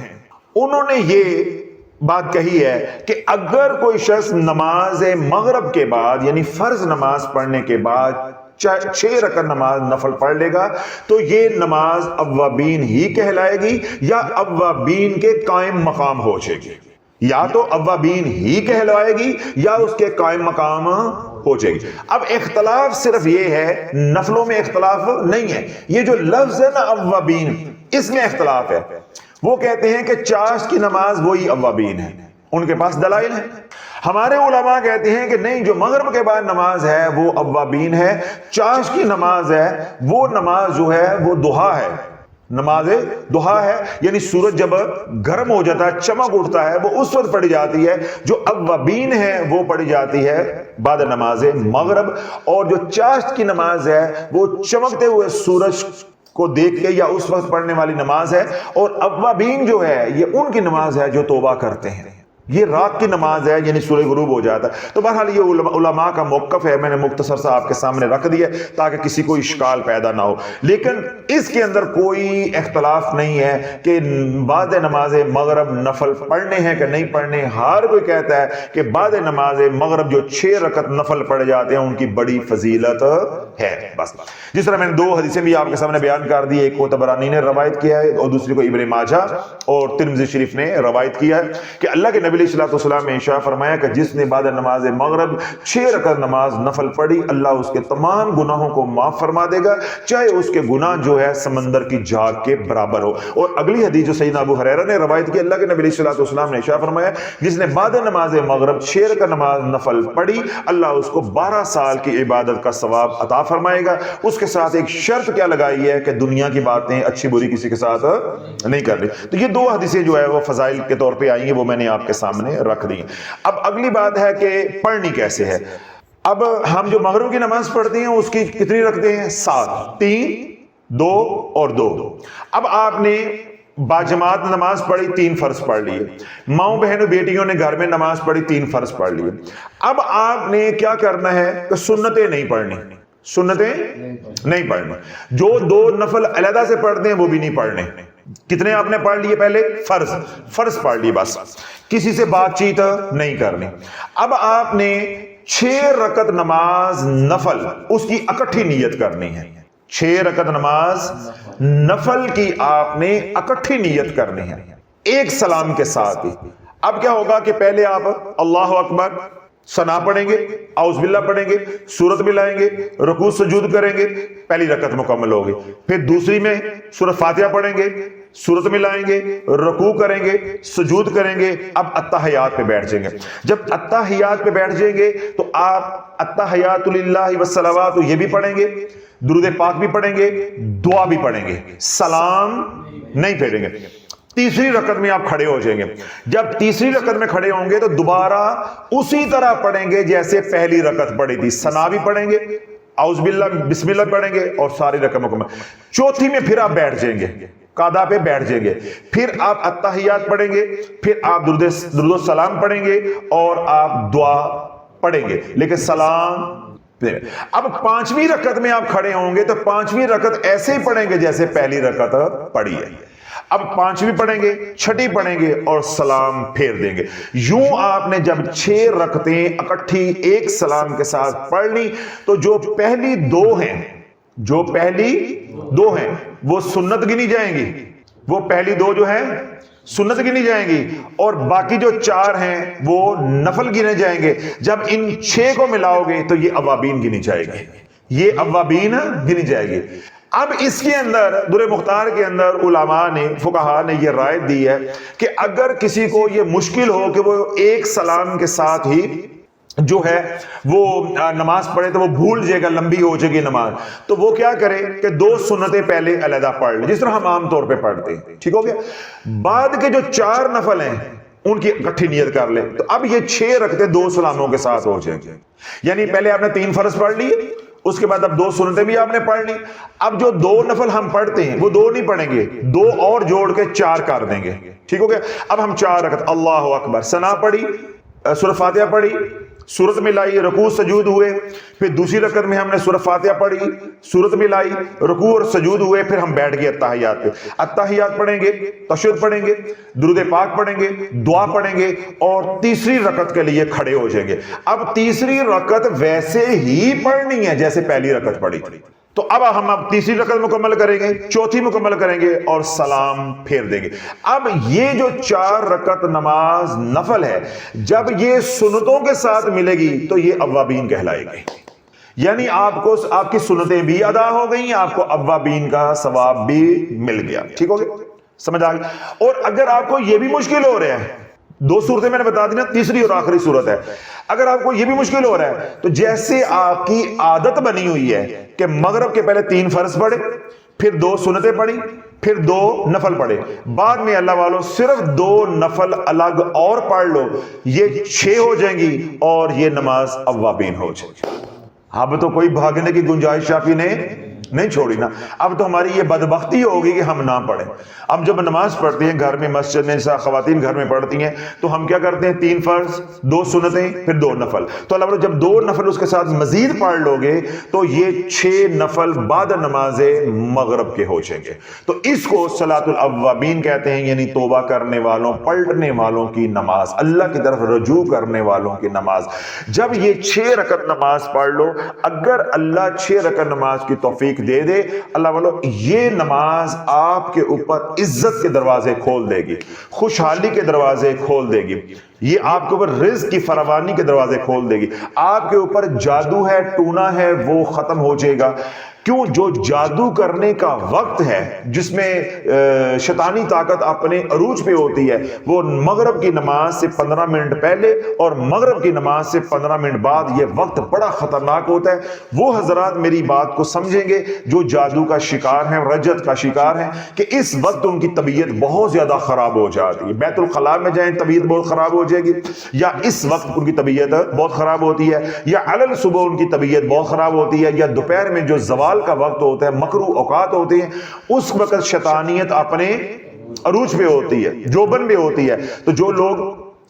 انہوں نے یہ بات کہی ہے کہ اگر کوئی شخص نماز مغرب کے بعد یعنی فرض نماز پڑھنے کے بعد 6 رکعت نماز نفل پڑھ لے گا تو یہ نماز اوابین ہی کہلائے گی یا اوابین کے قائم مقام ہو جائے گی. یا تو اوابین ہی کہلائے گی یا اس کے قائم مقام ہو جائے گی. اب اختلاف صرف یہ ہے، نفلوں میں اختلاف نہیں ہے. یہ جو لفظ ہے نا اوابین، اس میں اختلاف ہے. وہ کہتے ہیں کہ چاشت کی نماز وہی اوابین ہے، ان کے پاس دلائل ہیں. ہمارے علماء کہتے ہیں کہ نہیں، جو مغرب کے بعد نماز ہے وہ اوابین ہے. چاشت کی نماز ہے وہ نماز جو ہے وہ ضحیٰ ہے، نماز ضحیٰ ہے، یعنی سورج جب گرم ہو جاتا ہے، چمک اٹھتا ہے، وہ اس وقت پڑھی جاتی ہے. جو اوابین ہے وہ پڑھی جاتی ہے بعد نماز مغرب. اور جو چاشت کی نماز ہے وہ چمکتے ہوئے سورج کو دیکھ کے یا اس وقت پڑھنے والی نماز ہے. اور اوابین جو ہے یہ ان کی نماز ہے جو توبہ کرتے ہیں، یہ رات کی نماز ہے، یعنی سورج غروب ہو جاتا ہے. تو بہرحال یہ علماء کا موقف ہے، میں نے مختصر سا آپ کے سامنے رکھ دیا تاکہ کسی کو اشکال پیدا نہ ہو. لیکن اس کے اندر کوئی اختلاف نہیں ہے کہ بعد نماز مغرب نفل پڑھنے ہیں کہ نہیں پڑھنے. ہر کوئی کہتا ہے کہ بعد نماز مغرب جو 6 رکعت نفل پڑھے جاتے ہیں ان کی بڑی فضیلت ہے. بس جس طرح میں نے 2 حدیثیں بھی آپ کے سامنے بیان کر دی، ایک کو طبرانی نے روایت کیا ہے اور دوسری کو ابن ماجہ اور ترمذی شریف نے روایت کیا ہے کہ اللہ کے نبی علیہ الصلوۃ والسلام نے ارشاد فرمایا کہ جس نے بعد نماز مغرب 6 رکعت نماز نفل پڑھی، اللہ اس کے تمام گناہوں کو معاف فرما دے گا، چاہے اس کے گناہ جو ہے سمندر کی جھاگ کے برابر ہو. اور اگلی حدیث جو سیدنا ابو ہریرہ نے روایت کی، اللہ کے نبی علیہ الصلوۃ والسلام نے ارشاد فرمایا جس نے بعد نماز مغرب 6 رکعت نماز نفل پڑھی، اللہ اس کو 12 سال کی عبادت کا ثواب عطا فرمائے گا. اس کے ساتھ ایک شرط کیا لگائی ہے کہ دنیا کی باتیں اچھی بری کسی کے ساتھ نہیں کرنی. تو یہ 2 حدیثیں جو ہے وہ فضائل کے طور پہ آئی ہیں، وہ میں نے آپ کے سامنے رکھ دی. اب اگلی بات ہے کہ پڑھنی کیسے ہے. اب ہم جو مغرب کی نماز پڑھتے ہیں اس کی کتنی رکھتے ہیں؟ 7، 3، 2 اور 2. اب آپ نے باجماعت نماز پڑھی، 3 فرض پڑھ لیے. ماؤں بہنوں بیٹیوں نے گھر میں نماز پڑھی، 3 فرض پڑھ لیے. اب آپ نے کیا کرنا ہے کہ سنتیں نہیں پڑھنی، سنتیں نہیں پڑھنی. جو 2 نفل علیحدہ سے پڑھتے ہیں وہ بھی نہیں پڑھنے. کتنے آپ نے پڑھ لیے؟ پہلے فرض پڑھ لیے، بس کسی سے بات چیت نہیں کرنی. اب آپ نے 6 رکعت نماز نفل اس کی اکٹھی نیت کرنی ہے. 6 رکعت نماز نفل کی آپ نے اکٹھی نیت کرنی ہے ایک سلام کے ساتھ ہی. اب کیا ہوگا کہ پہلے آپ اللہ اکبر ثنا پڑھیں گے، اعوذ باللہ پڑھیں گے، سورت ملائیں گے، رکوع سجود کریں گے، پہلی رکعت مکمل ہوگی. پھر دوسری میں سورۃ فاتحہ پڑھیں گے، سورت ملائیں گے، رکوع کریں گے، سجود کریں گے. اب التحیات پہ بیٹھ جائیں گے. جب التحیات پہ بیٹھ جائیں گے تو آپ التحیات للہ والصلوات یہ بھی پڑھیں گے، درود پاک بھی پڑھیں گے، دعا بھی پڑھیں گے، سلام نہیں پھیریں گے. تیسری رکعت میں آپ کھڑے ہو جائیں گے. جب تیسری رکعت میں کھڑے ہوں گے تو دوبارہ اسی طرح پڑھیں گے جیسے پہلی رکعت پڑھی تھی. ثنا بھی پڑھیں گے، اعوذ باللہ بسم اللہ پڑھیں گے اور ساری رکعت مکمل. چوتھی میں پھر آپ بیٹھ جائیں گے، قعدہ پہ بیٹھ جائیں گے. پھر آپ التحیات پڑھیں گے، پھر آپ درود السلام پڑھیں گے اور آپ دعا پڑھیں گے، لیکن سلام. اب 5ویں رکعت میں آپ کھڑے ہوں گے تو 5ویں رکعت ایسے ہی پڑھیں گے جیسے پہلی رکعت پڑھی ہے. اب 5ویں پڑھیں گے، 6ٹھی پڑھیں گے اور سلام پھیر دیں گے. یوں آپ نے جب 6 رکعتیں اکٹھی ایک سلام کے ساتھ پڑھ لی تو جو پہلی 2 ہیں وہ سنت گنی جائیں گی وہ پہلی 2 جو ہیں سنت گنی جائیں گی اور باقی جو 4 ہیں وہ نفل گنے جائیں گے. جب ان 6 کو ملاؤ گے تو یہ اوابین گنی جائے گی, یہ اوابین گنی جائے گی. اب اس کے اندر در مختار کے اندر علماء نے فقہاء نے یہ رائے دی ہے کہ اگر کسی کو یہ مشکل ہو کہ وہ ایک سلام کے ساتھ ہی جو ہے وہ نماز پڑھے تو وہ بھول جائے گا, لمبی ہو جائے گی نماز, تو وہ کیا کرے کہ 2 سنتیں پہلے علیحدہ پڑھ لے جس طرح ہم عام طور پہ پڑھتے ہیں. ٹھیک ہو گیا. بعد کے جو 4 نفل ہیں ان کی اکٹھی نیت کر لے, تو اب یہ 6 رکعتیں 2 سلاموں کے ساتھ ہو جائیں گے. یعنی پہلے آپ نے 3 فرض پڑھ لیے, اس کے بعد اب 2 سنتیں بھی آپ نے پڑھ لی. اب جو 2 نفل ہم پڑھتے ہیں وہ 2 نہیں پڑھیں گے, 2 اور جوڑ کے 4 کر دیں گے. ٹھیک ہو گیا. اب ہم 4 رکعت اللہ اکبر, ثنا پڑھی, سورہ فاتحہ پڑھی, سورت ملائی, رکوع سجود ہوئے, پھر دوسری رکعت میں ہم نے سورہ فاتحہ پڑھی, سورت ملائی, رکوع اور سجود ہوئے, پھر ہم بیٹھ گئے اتحیات پہ. اتحیات پڑھیں گے, تشہد پڑھیں گے, درود پاک پڑھیں گے, دعا پڑھیں گے اور تیسری رکعت کے لیے کھڑے ہو جائیں گے. اب تیسری رکعت ویسے ہی پڑھنی ہے جیسے پہلی رکعت پڑھی تھی. تو اب ہم تیسری رکعت مکمل کریں گے, چوتھی مکمل کریں گے اور سلام پھیر دیں گے. اب یہ جو 4 رکعت نماز نفل ہے, جب یہ سنتوں کے ساتھ ملے گی تو یہ اوابین کہلائے گی. یعنی آپ کو آپ کی سنتیں بھی ادا ہو گئیں, آپ کو اوابین کا ثواب بھی مل گیا. ٹھیک ہو گیا, سمجھ آ گئی. اور اگر آپ کو یہ بھی مشکل ہو رہا ہے, 2 صورتیں میں نے بتا دی نا, تیسری اور آخری صورت ہے, اگر آپ کو یہ بھی مشکل ہو رہا ہے تو جیسے آپ کی عادت بنی ہوئی ہے کہ مغرب کے پہلے 3 فرض پڑھے, پھر 2 سنتیں پڑھی, پھر 2 نفل پڑھے, بعد میں اللہ والوں صرف 2 نفل الگ اور پڑھ لو, یہ 6 ہو جائیں گی اور یہ نماز اوابین ہو جائے گی. اب تو کوئی بھاگنے کی گنجائش شافی نے نہیں چھوڑی نا. اب تو ہماری یہ بدبختی ہوگی کہ ہم نہ پڑھیں. اب جب نماز پڑھتے ہیں گھر میں, مسجد میں, خواتین گھر میں پڑھتی ہیں, تو ہم کیا کرتے ہیں, 3 فرض, 2 سنتیں, پھر 2 نفل. تو اللہ جب 2 نفل اس کے ساتھ مزید پڑھ لو گے تو یہ 6 نفل بعد نماز مغرب کے ہو جائیں گے. تو اس کو صلاۃ الاوابین کہتے ہیں, یعنی توبہ کرنے والوں, پلٹنے والوں کی نماز, اللہ کی طرف رجوع کرنے والوں کی نماز. جب یہ 6 رکعت نماز پڑھ لو, اگر اللہ 6 رکعت نماز کی توفیق دے دے, اللہ والو یہ نماز آپ کے اوپر عزت کے دروازے کھول دے گی, خوشحالی کے دروازے کھول دے گی, یہ آپ کے اوپر رزق کی فراوانی کے دروازے کھول دے گی. آپ کے اوپر جادو ہے, ٹونا ہے, وہ ختم ہو جائے گا. کیوں؟ جو جادو کرنے کا وقت ہے, جس میں شیطانی طاقت اپنے عروج پہ ہوتی ہے, وہ مغرب کی نماز سے 15 منٹ پہلے اور مغرب کی نماز سے 15 منٹ بعد. یہ وقت بڑا خطرناک ہوتا ہے. وہ حضرات میری بات کو سمجھیں گے جو جادو کا شکار ہیں, رجت کا شکار ہیں, کہ اس وقت ان کی طبیعت بہت زیادہ خراب ہو جاتی ہے. بیت الخلاء میں جائیں طبیعت بہت خراب ہو جائے گی, یا اس وقت ان کی طبیعت بہت خراب ہوتی ہے, یا علل صبح ان کی طبیعت بہت خراب ہوتی ہے, یا دوپہر میں جو زوال کا وقت ہوتا ہے, مکروہ اوقات ہوتے ہیں, اس وقت شیطانیت اپنے عروج پہ ہوتی ہے, جوبن پہ ہوتی ہے. تو جو لوگ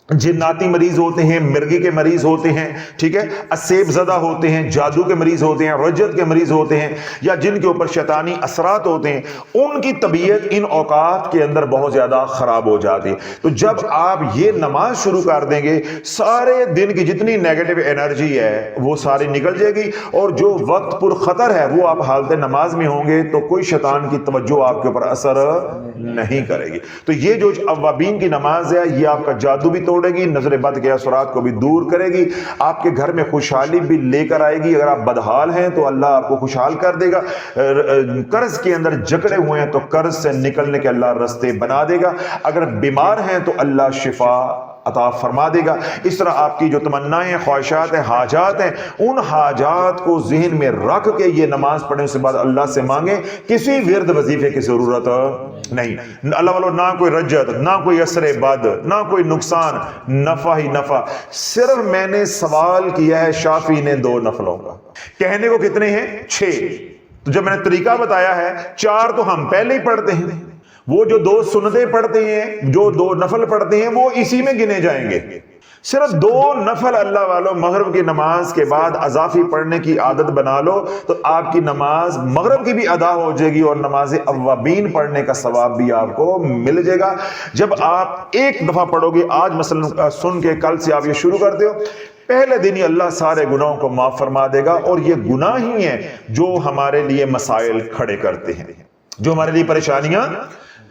جناتی مریض ہوتے ہیں, مرگی کے مریض ہوتے ہیں, ٹھیک ہے, اسیب زدہ ہوتے ہیں, جادو کے مریض ہوتے ہیں, رجت کے مریض ہوتے ہیں, یا جن کے اوپر شیطانی اثرات ہوتے ہیں, ان کی طبیعت ان اوقات کے اندر بہت زیادہ خراب ہو جاتی ہے. تو جب آپ یہ نماز شروع کر دیں گے, سارے دن کی جتنی نیگیٹو انرجی ہے وہ ساری نکل جائے گی, اور جو وقت پر خطر ہے وہ آپ حالت نماز میں ہوں گے تو کوئی شیطان کی توجہ آپ کے اوپر اثر نہیں کرے گی. تو یہ جو اوابین کی نماز ہے, یہ آپ کا جادو بھی توڑے گی, نظر بد کے اثرات کو بھی دور کرے گی, آپ کے گھر میں خوشحالی بھی لے کر آئے گی. اگر آپ بدحال ہیں تو اللہ آپ کو خوشحال کر دے گا. قرض کے اندر جکڑے ہوئے ہیں تو قرض سے نکلنے کے اللہ راستے بنا دے گا. اگر بیمار ہیں تو اللہ شفا عطا فرما دے گا. اس طرح آپ کی جو تمنائیں, خواہشات ہیں, حاجات ہیں, ان حاجات کو ذہن میں رکھ کے یہ نماز پڑھنے سے بعد اللہ سے مانگیں. کسی ورد وظیفے کی ضرورت نہیں. اللہ والو نہ کوئی رجت, نہ کوئی اثر بد, نہ کوئی نقصان, نفع ہی نفع. صرف میں نے سوال کیا ہے شافی نے 2 نفلوں کا, کہنے کو کتنے ہیں 6. تو جب میں نے طریقہ بتایا ہے, 4 تو ہم پہلے ہی پڑھتے ہیں, وہ جو 2 سنتیں پڑھتے ہیں, جو 2 نفل پڑھتے ہیں, وہ اسی میں گنے جائیں گے. صرف 2 نفل اللہ والوں مغرب کی نماز کے بعد اضافی پڑھنے کی عادت بنا لو تو آپ کی نماز مغرب کی بھی ادا ہو جائے گی, اور نماز اوابین پڑھنے کا ثواب بھی آپ کو مل جائے گا. جب آپ ایک دفعہ پڑھو گے, آج مثلا سن کے کل سے آپ یہ شروع کرتے ہو, پہلے دن ہی اللہ سارے گناہوں کو معاف فرما دے گا. اور یہ گناہ ہی ہیں جو ہمارے لیے مسائل کھڑے کرتے ہیں, جو ہمارے لیے پریشانیاں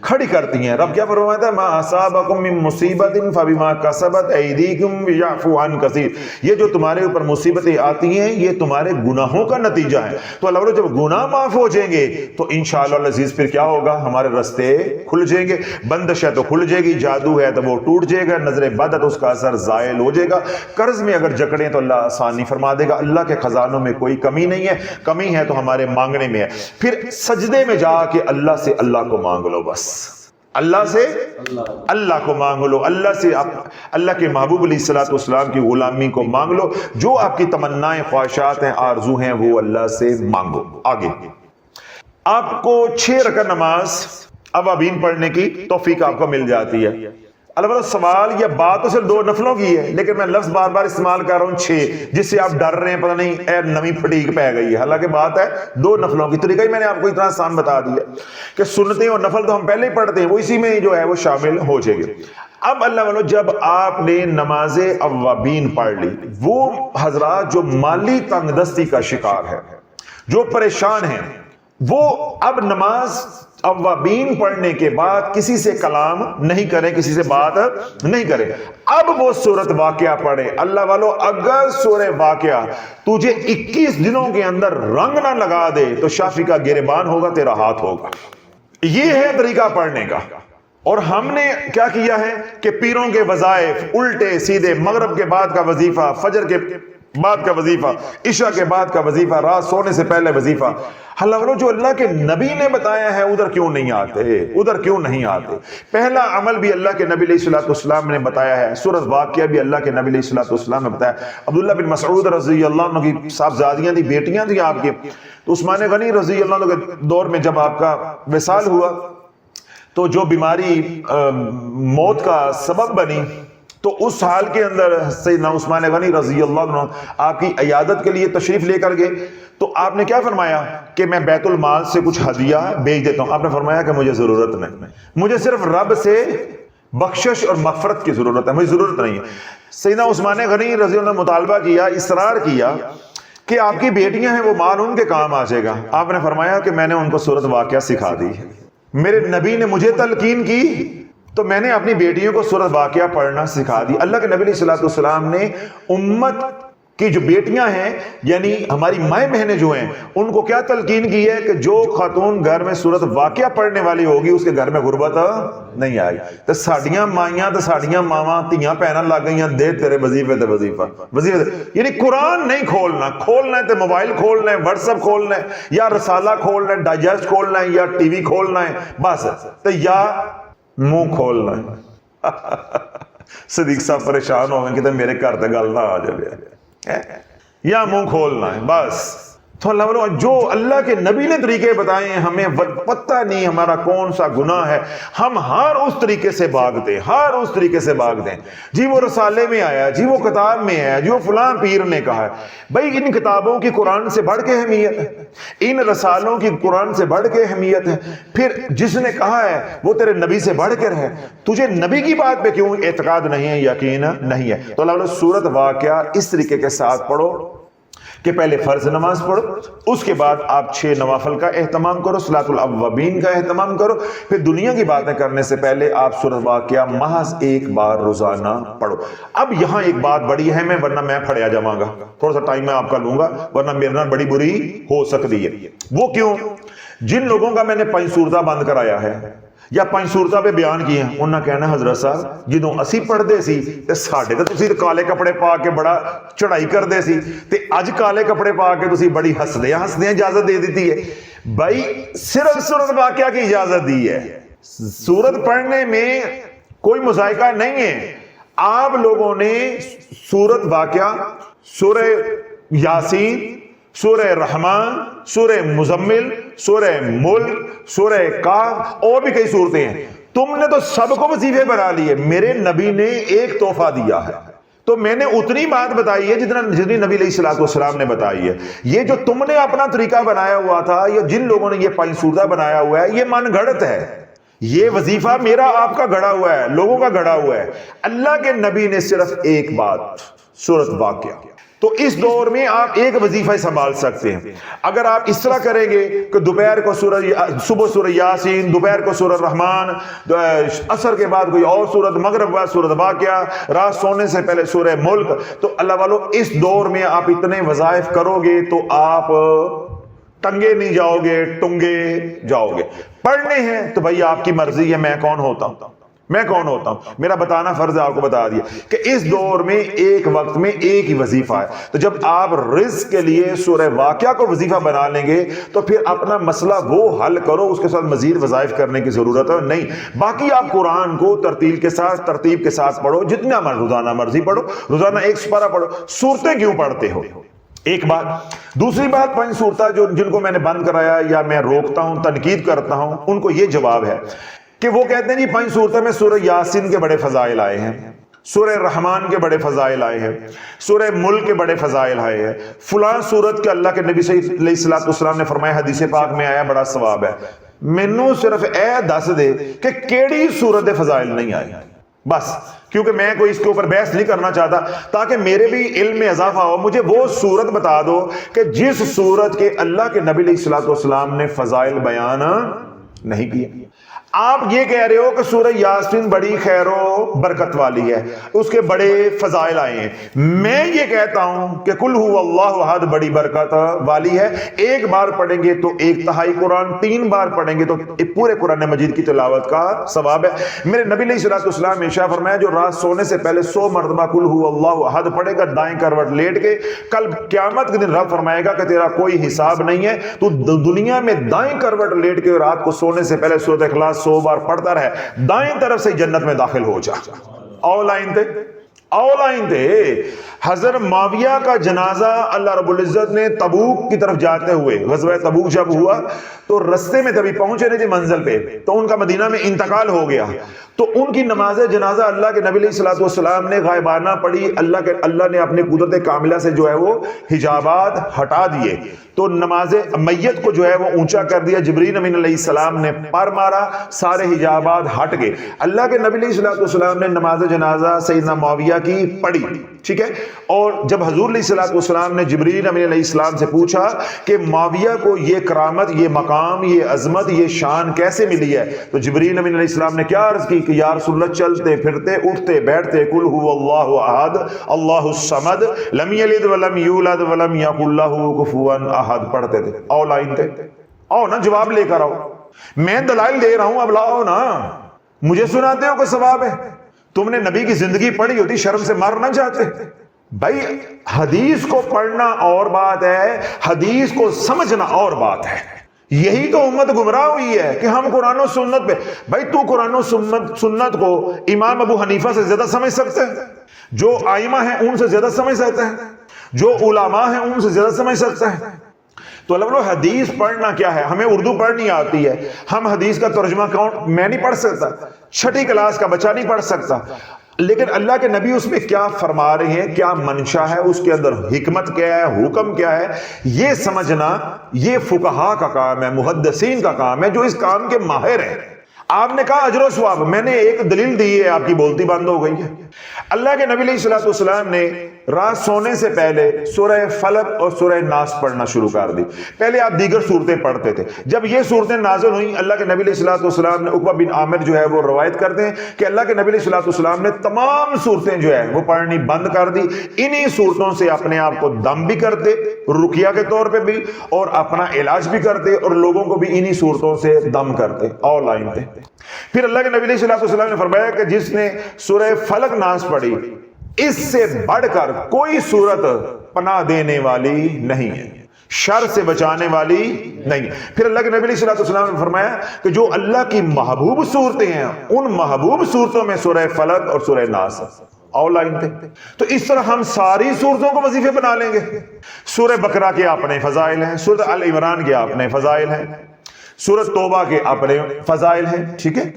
کھڑی کرتی ہیں. رب کیا فرماتا ہے؟ ما اصابکم من مصیبت فبما کسبت ایدیکم یعفو عن کثیر. یہ جو تمہارے اوپر مصیبتیں آتی ہیں یہ تمہارے گناہوں کا نتیجہ ہے. تو اللہ بولے جب گناہ معاف ہو جائیں گے تو انشاءاللہ العزیز پھر کیا ہوگا؟ ہمارے رستے کھل جائیں گے. بندش ہے تو کھل جائے گی، جادو ہے تو وہ ٹوٹ جائے گا، نظر بد ہے تو اس کا اثر زائل ہو جائے گا، قرض میں اگر جکڑیں تو اللہ آسانی فرما دے گا. اللہ کے خزانوں میں کوئی کمی نہیں ہے، کمی ہے تو ہمارے مانگنے میں ہے. پھر سجدے میں جا کے اللہ سے اللہ کو مانگ لو. بس اللہ سے اللہ کو مانگ لو. اللہ سے اللہ کے محبوب علیہ الصلوۃ والسلام کی غلامی کو مانگ لو. جو آپ کی تمنائیں، خواہشات ہیں، آرزو ہیں، وہ اللہ سے مانگو. آگے آپ کو 6 رکعت نماز اوابین پڑھنے کی توفیق آپ کو مل جاتی ہے. البتہ سوال یا بات تو صرف 2 نفلوں کی ہے، لیکن میں لفظ بار بار استعمال کر رہا ہوں 6، جس سے آپ ڈر رہے ہیں پتہ نہیں اے نمی پھٹیک پہ گئی ہے. حالانکہ بات ہے 2 نفلوں کی. طریقہ ہی میں نے آپ کو اتنا آسان بتا دیا کہ سنتیں اور نفل تو ہم پہلے ہی پڑھتے ہیں، وہ اسی میں جو ہے وہ شامل ہو جائے گی. اب اللہ والو جب آپ نے نماز اوابین پڑھ لی، وہ حضرات جو مالی تنگ دستی کا شکار ہے، جو پریشان ہیں، وہ اب نماز اوابین پڑھنے کے بعد کسی سے کلام نہیں کریں، کسی سے بات نہیں کریں. اب وہ سورت واقعہ پڑھے. اللہ والو اگر سورہ واقعہ تجھے 21 دنوں کے اندر رنگ نہ لگا دے تو شافی کا گریبان ہوگا، تیرا ہاتھ ہوگا. یہ ہے طریقہ پڑھنے کا. اور ہم نے کیا کیا ہے کہ پیروں کے وظائف الٹے سیدھے، مغرب کے بعد کا وظیفہ، فجر کے بعد کا وظیفہ، عشاء کے بعد کا وظیفہ، رات سونے سے پہلے وظیفہ. اللہ والو جو اللہ کے نبی نے بتایا ہے ادھر کیوں نہیں آتے؟ ادھر کیوں نہیں آتے؟ پہلا عمل بھی اللہ کے نبی علیہ الصلوۃ والسلام نے بتایا ہے. سورۃ واقعہ بھی اللہ کے نبی علیہ الصلوۃ والسلام نے بتایا. عبداللہ بن مسعود رضی اللہ عنہ کی صاحبزادیاں تھی، بیٹیاں تھیں آپ کی. تو عثمان غنی رضی اللہ عنہ کے دور میں جب آپ کا وصال ہوا تو جو بیماری موت کا سبب بنی، تو اس حال کے اندر سیدنا عثمان غنی رضی اللہ عنہ آپ کی عیادت کے لیے تشریف لے کر گئے. تو آپ نے کیا فرمایا کہ میں بیت المال سے کچھ ہدیہ بھیج دیتا ہوں. آپ نے فرمایا کہ مجھے ضرورت نہیں، مجھے صرف رب سے بخشش اور مغفرت کی ضرورت ہے، مجھے ضرورت نہیں ہے. سیدنا عثمان غنی رضی اللہ عنہ مطالبہ کیا، اصرار کیا کہ آپ کی بیٹیاں ہیں، وہ مال ان کے کام آ جائے گا. آپ نے فرمایا کہ میں نے ان کو سورۃ واقعہ سکھا دی ہے. میرے نبی نے مجھے تلقین کی تو میں نے اپنی بیٹیوں کو سورۃ واقعہ پڑھنا سکھا دی. اللہ کے نبی علیہ الصلوۃ والسلام نے امت کی جو بیٹیاں ہیں، یعنی ہماری مائیں بہنیں جو ہیں، ان کو کیا تلقین کی ہے کہ جو خاتون گھر میں سورۃ واقعہ پڑھنے والی ہوگی اس کے گھر میں غربت نہیں آئے. تو ساڈیاں مائیاں تے ساڈیاں ماواں تیاں بہناں لگ گئیاں دے تیرے وظیفے تے وظیفہ، یعنی قرآن نہیں کھولنا ہے تے موبائل کھولنا ہے، واٹس ایپ کھولنا ہے، یا رسالہ کھولنا ہے، ڈائجسٹ کھولنا ہے، یا ٹی وی کھولنا ہے، بس. تو یا منہ کھولنا ہے. صدیق صاحب پریشان ہو گئے کہ میرے گھر تے گل نہ آ جائے، یا منہ کھولنا ہے بس. تو اللہ جو اللہ کے نبی نے طریقے بتائے ہیں، ہمیں پتہ نہیں ہمارا کون سا گناہ ہے، ہم ہر اس طریقے سے بھاگتے ہیں، ہر اس طریقے سے بھاگتے ہیں. جی وہ رسالے میں آیا، جی وہ کتاب میں ہے، جو فلاں پیر نے کہا ہے. بھائی ان کتابوں کی قرآن سے بڑھ کے اہمیت ہے، ان رسالوں کی قرآن سے بڑھ کے اہمیت ہے. پھر جس نے کہا ہے وہ تیرے نبی سے بڑھ کر ہے، تجھے نبی کی بات پہ کیوں اعتقاد نہیں ہے، یقین نہیں ہے؟ تو اللہ سورۃ واقعہ اس طریقے کے ساتھ پڑھو کہ پہلے فرض نماز پڑھو، اس کے بعد آپ 6 نوافل کا اہتمام کرو، صلاۃ الاوابین کا اہتمام کرو. پھر دنیا کی باتیں کرنے سے پہلے آپ سورۃ واقعہ محض 1 بار روزانہ پڑھو. اب یہاں ایک بات بڑی اہم ہے، ورنہ میں پھڑیا جاواں گا، تھوڑا سا ٹائم میں آپ کا لوں گا، ورنہ میرے نال بڑی بری ہو سکتی ہے. وہ کیوں؟ جن لوگوں کا میں نے 5 سورتاں بند کرایا ہے یا 5 سورتاں پہ بیان کیے ہیں، انہاں کہنا حضرت صاحب جدوں اسی پڑھدے سی تے ساڈے تے تسی کالے کپڑے پا کے بڑا چڑھائی کردے سی، تے اج کالے کپڑے پا کے تسی بڑی ہسدے اجازت دے دیتی ہے. بھائی صرف سورۃ واقعہ کی اجازت دی ہے، سورت پڑھنے میں کوئی مذائقہ نہیں ہے. آپ لوگوں نے سورۃ واقعہ، سورہ یاسین، سورہ رحمان، سورہ مزمل، سورہ ملک، سورہ کاف، اور بھی کئی صورتیں ہیں، تم نے تو سب کو وظیفے بنا لیے. میرے نبی نے ایک تحفہ دیا ہے تو میں نے اتنی بات بتائی ہے جتنی نبی علیہ الصلوۃ والسلام نے بتائی ہے. یہ جو تم نے اپنا طریقہ بنایا ہوا تھا، یا جن لوگوں نے یہ 5 سورتیں بنایا ہوا ہے، یہ من گھڑت ہے. یہ وظیفہ میرا آپ کا گھڑا ہوا ہے، لوگوں کا گھڑا ہوا ہے. اللہ کے نبی نے صرف ایک بات، سورۃ واقعہ تو اس دور میں آپ ایک وظیفہ سنبھال سکتے ہیں۔ اگر آپ اس طرح کریں گے کہ دوپہر کو صبح سورہ یاسین، دوپہر کو سورہ رحمان، عصر کے بعد کوئی اور سورت، مغرب بعد سورہ واقعہ، رات سونے سے پہلے سورہ ملک، تو اللہ والو اس دور میں آپ اتنے وظائف کرو گے تو آپ ٹنگے نہیں جاؤ گے، ٹنگے جاؤ گے۔ پڑھنے ہیں تو بھائی آپ کی مرضی ہے، میں کون ہوتا ہوں؟ میرا بتانا فرض ہے، آپ کو بتا دیا کہ اس دور میں ایک وقت میں ایک ہی وظیفہ ہے۔ تو جب آپ رزق کے لیے سورہ واقعہ کو وظیفہ بنا لیں گے تو پھر اپنا مسئلہ وہ حل کرو، اس کے ساتھ مزید وظائف کرنے کی ضرورت ہے نہیں۔ باقی آپ قرآن کو ترتیب کے ساتھ پڑھو، جتنا روزانہ مرضی پڑھو، روزانہ ایک سپارہ پڑھو۔ سورتیں کیوں پڑھتے ہو؟ ایک بات۔ دوسری بات، 5 صورتیں جن کو میں نے بند کرایا یا میں روکتا ہوں، تنقید کرتا ہوں، ان کو یہ جواب ہے کہ وہ کہتے ہیں جی 5 صورتوں میں سورہ یاسین کے بڑے فضائل آئے ہیں، سورہ رحمان کے بڑے فضائل آئے ہیں، سورہ ملک کے بڑے فضائل آئے ہیں، فلاں صورت کے اللہ کے نبی صلی اللہ علیہ وسلم نے فرمایا حدیث پاک میں آیا بڑا ثواب ہے۔ مینوں صرف اے دس دے کہ کیڑی صورت فضائل نہیں آئی، بس، کیونکہ میں کوئی اس کے اوپر بحث نہیں کرنا چاہتا، تاکہ میرے بھی علم میں اضافہ ہو۔ مجھے وہ صورت بتا دو کہ جس صورت کے اللہ کے نبی علیہ السلام نے فضائل بیان نہیں کیے۔ آپ یہ کہہ رہے ہو کہ سورہ یاسین بڑی خیر و برکت والی ہے، اس کے بڑے فضائل آئے ہیں۔ میں یہ کہتا ہوں کہ قل هو اللہ احد بڑی برکت والی ہے۔ ایک بار پڑھیں گے تو 1/3 قرآن، 3 بار پڑھیں گے تو پورے قرآن مجید کی تلاوت کا ثواب ہے۔ میرے نبی علیہ السلام نے ارشاد فرمایا جو رات سونے سے پہلے 100 مرتبہ قل هو اللہ احد پڑھے گا دائیں کروٹ لیٹ کے، کل قیامت کے دن رب فرمائے گا کہ تیرا کوئی حساب نہیں ہے، تو دنیا میں دائیں کروٹ لیٹ کے رات کو سونے سے پہلے سورۃ اخلاص 100 بار پڑھتا رہے، دائیں طرف سے جنت میں داخل ہو جا۔ آن لائن تھے حضرت معاویہ کا جنازہ اللہ رب العزت نے تبوک کی طرف جاتے ہوئے، غزوہ تبوک جب ہوا تو رستے میں کبھی پہنچے نہیں تھے منزل پہ، تو ان کا مدینہ میں انتقال ہو گیا، تو ان کی نماز جنازہ اللہ کے نبی علیہ السلام نے غائبانہ پڑھی۔ اللہ نے اپنی قدرت کاملہ سے جو ہے وہ حجابات ہٹا دیے، تو نماز میت کو جو ہے وہ اونچا کر دیا، جبرائیل امین علیہ السلام نے پر مارا، سارے حجابات ہٹ گئے۔ اللہ کے نبی علیہ السلام نے نماز جنازہ سیدنا معاویہ کی پڑھی، ٹھیک ہے، اور جب حضور علیہ السلام نے جبرائیل امین علیہ السلام سے پوچھا کہ معاویہ کو یہ کرامت، یہ مقام، یہ عظمت، یہ شان کیسے ملی ہے، تو جبرائیل امین علیہ السلام نے کیا عرض کی کہ یا رسول اللہ چلتے پھرتے اٹھتے بیٹھتے قل هو اللہ احد اللہ الصمد لم یلد ولم یولد ولم یکن لہ کفوا احد پڑھتے تھے۔ آؤ لائن تھے، آؤ نا جواب لے کر آؤ، میں دلائل دے رہا ہوں، اب لاؤ نا، مجھے سناتے ہو کہ ثواب ہے؟ تم نے نبی کی زندگی پڑھی ہوتی شرم سے مر نہ جاتے؟ بھائی حدیث کو پڑھنا اور بات ہے، حدیث کو سمجھنا اور بات ہے۔ یہی تو امت گمراہ ہوئی ہے کہ ہم قرآن و سنت پہ، بھائی تو قرآن و سنت کو امام ابو حنیفہ سے زیادہ سمجھ سکتے ہیں، جو ائمہ ہیں ان سے زیادہ سمجھ سکتے ہیں، جو علماء ہیں ان سے زیادہ سمجھ سکتے ہیں۔ تو اللہ حدیث پڑھنا کیا ہے؟ ہمیں اردو پڑھنی آتی ہے، ہم حدیث کا ترجمہ میں نہیں پڑھ سکتا، 6ٹھی کلاس کا بچہ نہیں پڑھ سکتا، لیکن اللہ کے نبی اس میں کیا فرما رہے ہیں، کیا منشا ہے، اس کے اندر حکمت کیا ہے، حکم کیا ہے، یہ سمجھنا یہ فقہاء کا کام ہے، محدثین کا کام ہے، جو اس کام کے ماہر ہیں۔ آپ نے کہا اجر و ثواب، میں نے ایک دلیل دی ہے، آپ کی بولتی بند ہو گئی ہے۔ اللہ کے نبی علیہ السلام نے رات سونے سے پہلے سورہ فلق اور سورہ ناس پڑھنا شروع کر دی۔ پہلے آپ دیگر صورتیں پڑھتے تھے، جب یہ صورتیں نازل ہوئیں اللہ کے نبی علیہ السلام نے، عقبہ بن عامر جو ہے وہ روایت کرتے ہیں کہ اللہ کے نبی علیہ السلام نے تمام صورتیں جو ہے وہ پڑھنی بند کر دی، انہی صورتوں سے اپنے آپ کو دم بھی کرتے رقیہ کے طور پہ بھی، اور اپنا علاج بھی کرتے، اور لوگوں کو بھی انہی صورتوں سے دم کرتے۔ آن لائن تھے۔ پھر اللہ کے نبی علیہ السلام نے فرمایا کہ جس نے سورہ فلق ناس پڑھی اس سے بڑھ کر کوئی صورت پناہ دینے والی نہیں ہے، شر سے بچانے والی نہیں۔ پھر اللہ کے نبی علیہ السلام نے فرمایا کہ جو اللہ کی محبوب صورتیں ہیں ان محبوب صورتوں میں سورہ فلق اور سورہ ناس آن لائن تھے۔ تو اس طرح ہم ساری صورتوں کو وظیفے بنا لیں گے۔ سورہ بقرہ کے اپنے فضائل ہیں، سورہ آل عمران کے اپنے فضائل ہیں، سورۃ توبہ کے اپنے فضائل ہیں، ٹھیک ہے،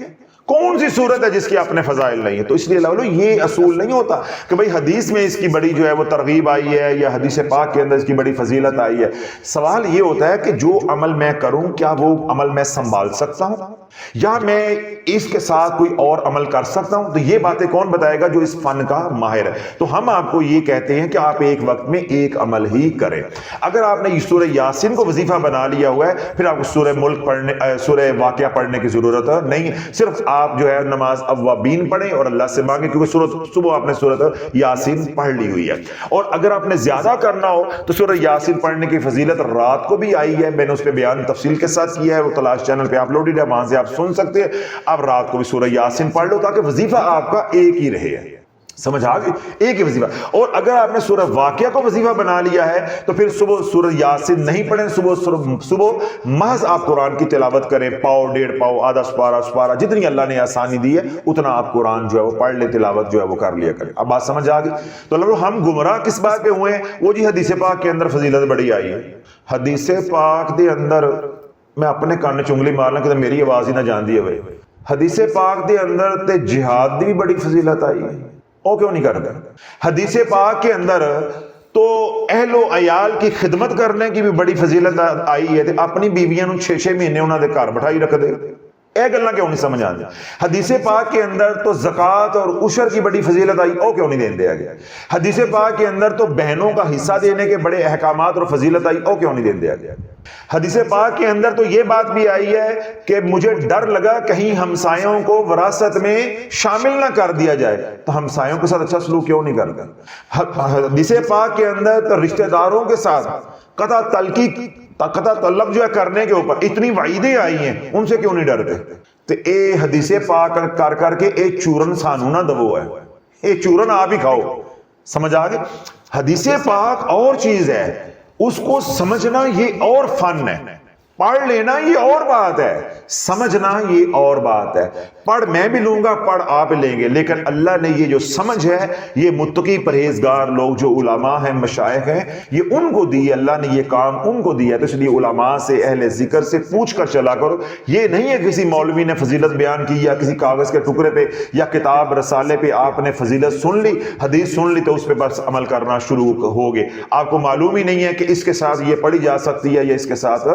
کون سی صورت ہے جس کے اپنے فضائل نہیں ہے؟ تو اس لیے یہ اصول نہیں ہوتا کہ بھئی حدیث میں اس کی بڑی جو ہے وہ ترغیب آئی ہے یا حدیث پاک کے اندر اس کی بڑی فضیلت آئی ہے۔ سوال یہ ہوتا ہے کہ جو عمل میں کروں کیا وہ عمل میں سنبھال سکتا ہوں؟ یا میں اس کے ساتھ کوئی اور عمل کر سکتا ہوں؟ تو یہ باتیں کون بتائے گا؟ جو اس فن کا ماہر ہے۔ تو ہم آپ کو یہ کہتے ہیں کہ آپ ایک وقت میں ایک عمل ہی کریں۔ اگر آپ نے سورہ یاسین کو وظیفہ بنا لیا ہوا ہے، پھر آپ کو سورہ ملک پڑھنے، سورہ واقعہ پڑھنے کی ضرورت نہیں، صرف آپ جو ہے نماز اوابین پڑھیں اور اللہ سے مانگیں، کیونکہ صبح آپ نے سورہ یاسین پڑھ لی ہوئی ہے۔ اور اگر آپ نے زیادہ کرنا ہو تو سورہ یاسین پڑھنے کی فضیلت رات کو بھی آئی ہے، میں نے اس پہ بیان تفصیل کے ساتھ کیا ہے، وہ تلاش چینل پہ اپلوڈڈ ہے، وہاں سے آپ سن سکتے ہیں۔ آپ رات کو بھی سورہ یاسین پڑھ لو تاکہ وظیفہ آپ کا ایک ہی رہے۔ سمجھ آ گئی؟ ایک ہی وظیفہ۔ اور اگر آپ نے سورہ واقعہ کو وظیفہ بنا لیا ہے تو پھر صبح سورہ یاسین نہیں پڑھیں، صبح محض آپ قرآن کی تلاوت کریں، پاؤ، ڈیڑھ پاؤ، آدھا سپارہ، جتنی اللہ نے آسانی دی ہے اتنا آپ قرآن جو ہے وہ پڑھ لے، تلاوت جو ہے وہ کر لیا کریں۔ اب بات سمجھ آ گئی؟ تو لوگ ہم گمراہ کس بات پہ ہوئے ہیں؟ وہ جی حدیث پاک کے اندر فضیلت بڑی آئی ہے۔ حدیث پاک دے اندر میں اپنے کان چنگلی مارنا کہ میری آواز ہی نہ جاندی ہے۔ حدیث پاک دے اندر تے جہاد دی بھی بڑی فضیلت آئی ہے، او کیوں نہیں کرتا؟ حدیث پاک کے اندر تو اہل و عیال کی خدمت کرنے کی بھی بڑی فضیلت آئی ہے، اپنی بیویاں نوں 6 مہینے انہوں دے گھر بٹھائی رکھ دے، اے گلاں کیوں نہیں سمجھ آندی؟ حدیث پاک کے اندر تو زکوٰۃ اور عشر کی بڑی فضیلت آئی، او کیوں نہیں دیندے آگے؟ حدیث پاک کے اندر تو بہنوں کا حصہ دینے کے بڑے احکامات اور فضیلت آئی، او کیوں نہیں دیندے آگے؟ حدیث پاک کے اندر تو یہ بات بھی آئی ہے کہ مجھے ڈر لگا کہیں ہمسایوں کو وراثت میں شامل نہ کر دیا جائے، تو ہمسایوں کے ساتھ اچھا سلوک کیوں نہیں کرتا؟ حدیث پاک کے اندر تو رشتہ داروں کے ساتھ قطع تعلق جو ہے کرنے کے اوپر اتنی وعیدیں آئی ہیں، ان سے کیوں نہیں ڈرتے؟ تو اے حدیث پاک کر کے اے چورن سانو نہ دبو ہے، اے چورن آپ ہی کھاؤ۔ سمجھ آگے؟ حدیث پاک اور چیز ہے، اس کو سمجھنا یہ اور فن ہے، پڑھ لینا یہ اور بات ہے، سمجھنا یہ اور بات ہے۔ پڑھ میں بھی لوں گا، پڑھ آپ لیں گے، لیکن اللہ نے یہ جو سمجھ ہے یہ متقی پرہیزگار لوگ جو علماء ہیں، مشائخ ہیں، یہ ان کو دی ہے، اللہ نے یہ کام ان کو دیا ہے۔ تو اس لیے علماء سے، اہل ذکر سے پوچھ کر چلا کرو۔ یہ نہیں ہے کسی مولوی نے فضیلت بیان کی یا کسی کاغذ کے ٹکڑے پہ یا کتاب رسالے پہ آپ نے فضیلت سن لی، حدیث سن لی تو اس پہ بس عمل کرنا شروع ہو گئے۔ آپ کو معلوم ہی نہیں ہے کہ اس کے ساتھ یہ پڑھی جا سکتی ہے یا اس کے ساتھ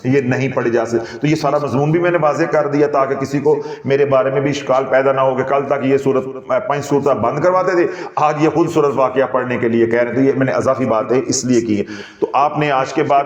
یہ نہیں پڑھی جا سکتی۔ تو یہ سارا مضمون بھی میں نے واضح کر دیا تاکہ کسی کو میرے بارے میں بھی اشکال پیدا نہ ہو کہ کل تک یہ سورت 5 سورتیں بند کرواتے تھے، آج یہ خود سورت واقعہ پڑھنے کے لیے کہہ رہے تھے۔ یہ میں نے اضافی باتیں اس لیے کی ہے۔ تو آپ نے آج کے بعد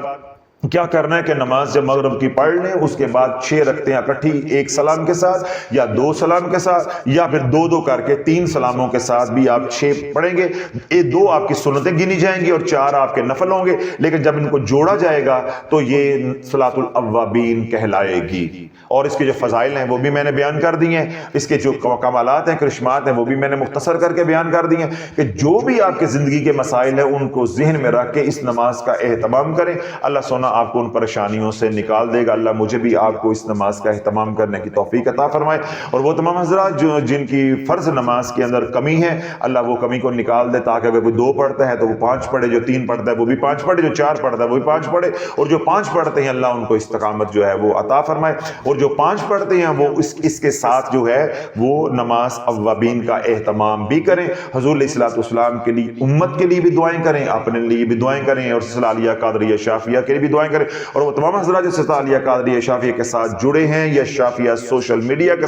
کیا کرنا ہے کہ نماز جب مغرب کی پڑھ لیں، اس کے بعد 6 رکعتیں اکٹھی ایک سلام کے ساتھ یا 2 سلام کے ساتھ یا پھر 2 کر کے 3 سلاموں کے ساتھ بھی آپ 6 پڑھیں گے۔ یہ 2 آپ کی سنتیں گنی جائیں گی اور 4 آپ کے نفل ہوں گے، لیکن جب ان کو جوڑا جائے گا تو یہ صلاۃ الاوابین کہلائے گی۔ اور اس کے جو فضائل ہیں وہ بھی میں نے بیان کر دی ہیں، اس کے جو کمالات ہیں، کرشمات ہیں، وہ بھی میں نے مختصر کر کے بیان کر دی ہیں کہ جو بھی آپ کے زندگی کے مسائل ہیں ان کو ذہن میں رکھ کے اس نماز کا اہتمام کریں۔ اللہ سونا آپ کو ان پریشانیوں سے نکال دے گا۔ اللہ مجھے بھی آپ کو اس نماز کا اہتمام کرنے کی توفیق عطا فرمائے، اور وہ تمام حضرات جن کی فرض نماز کے اندر کمی ہے، اللہ وہ کمی کو نکال دے، تاکہ اگر کوئی 2 پڑھتا ہے تو وہ 5 پڑھے، جو 3 پڑھتا ہے وہ بھی 5 پڑھے، جو 4 پڑھتا ہے وہ بھی 5 پڑھے، اور جو 5 پڑھتے ہیں اللہ ان کو استقامت جو ہے وہ عطا فرمائے، اور جو 5 پڑھتے ہیں وہ اس کے ساتھ جو ہے وہ نماز اوابین کا اہتمام بھی کریں۔ حضور علیہ الصلوۃ والسلام کے لیے، امت کے لیے بھی دعائیں کریں، اپنے لیے بھی دعائیں کریں، اور سلسلہ عالیہ قادریہ شافعیہ کے لیے بھی دعائیں کریں۔ اور وہ تمام حضرات جو سلسلہ عالیہ قادریہ شافعیہ کے ساتھ جڑے ہیں یا شافعیہ سوشل میڈیا کے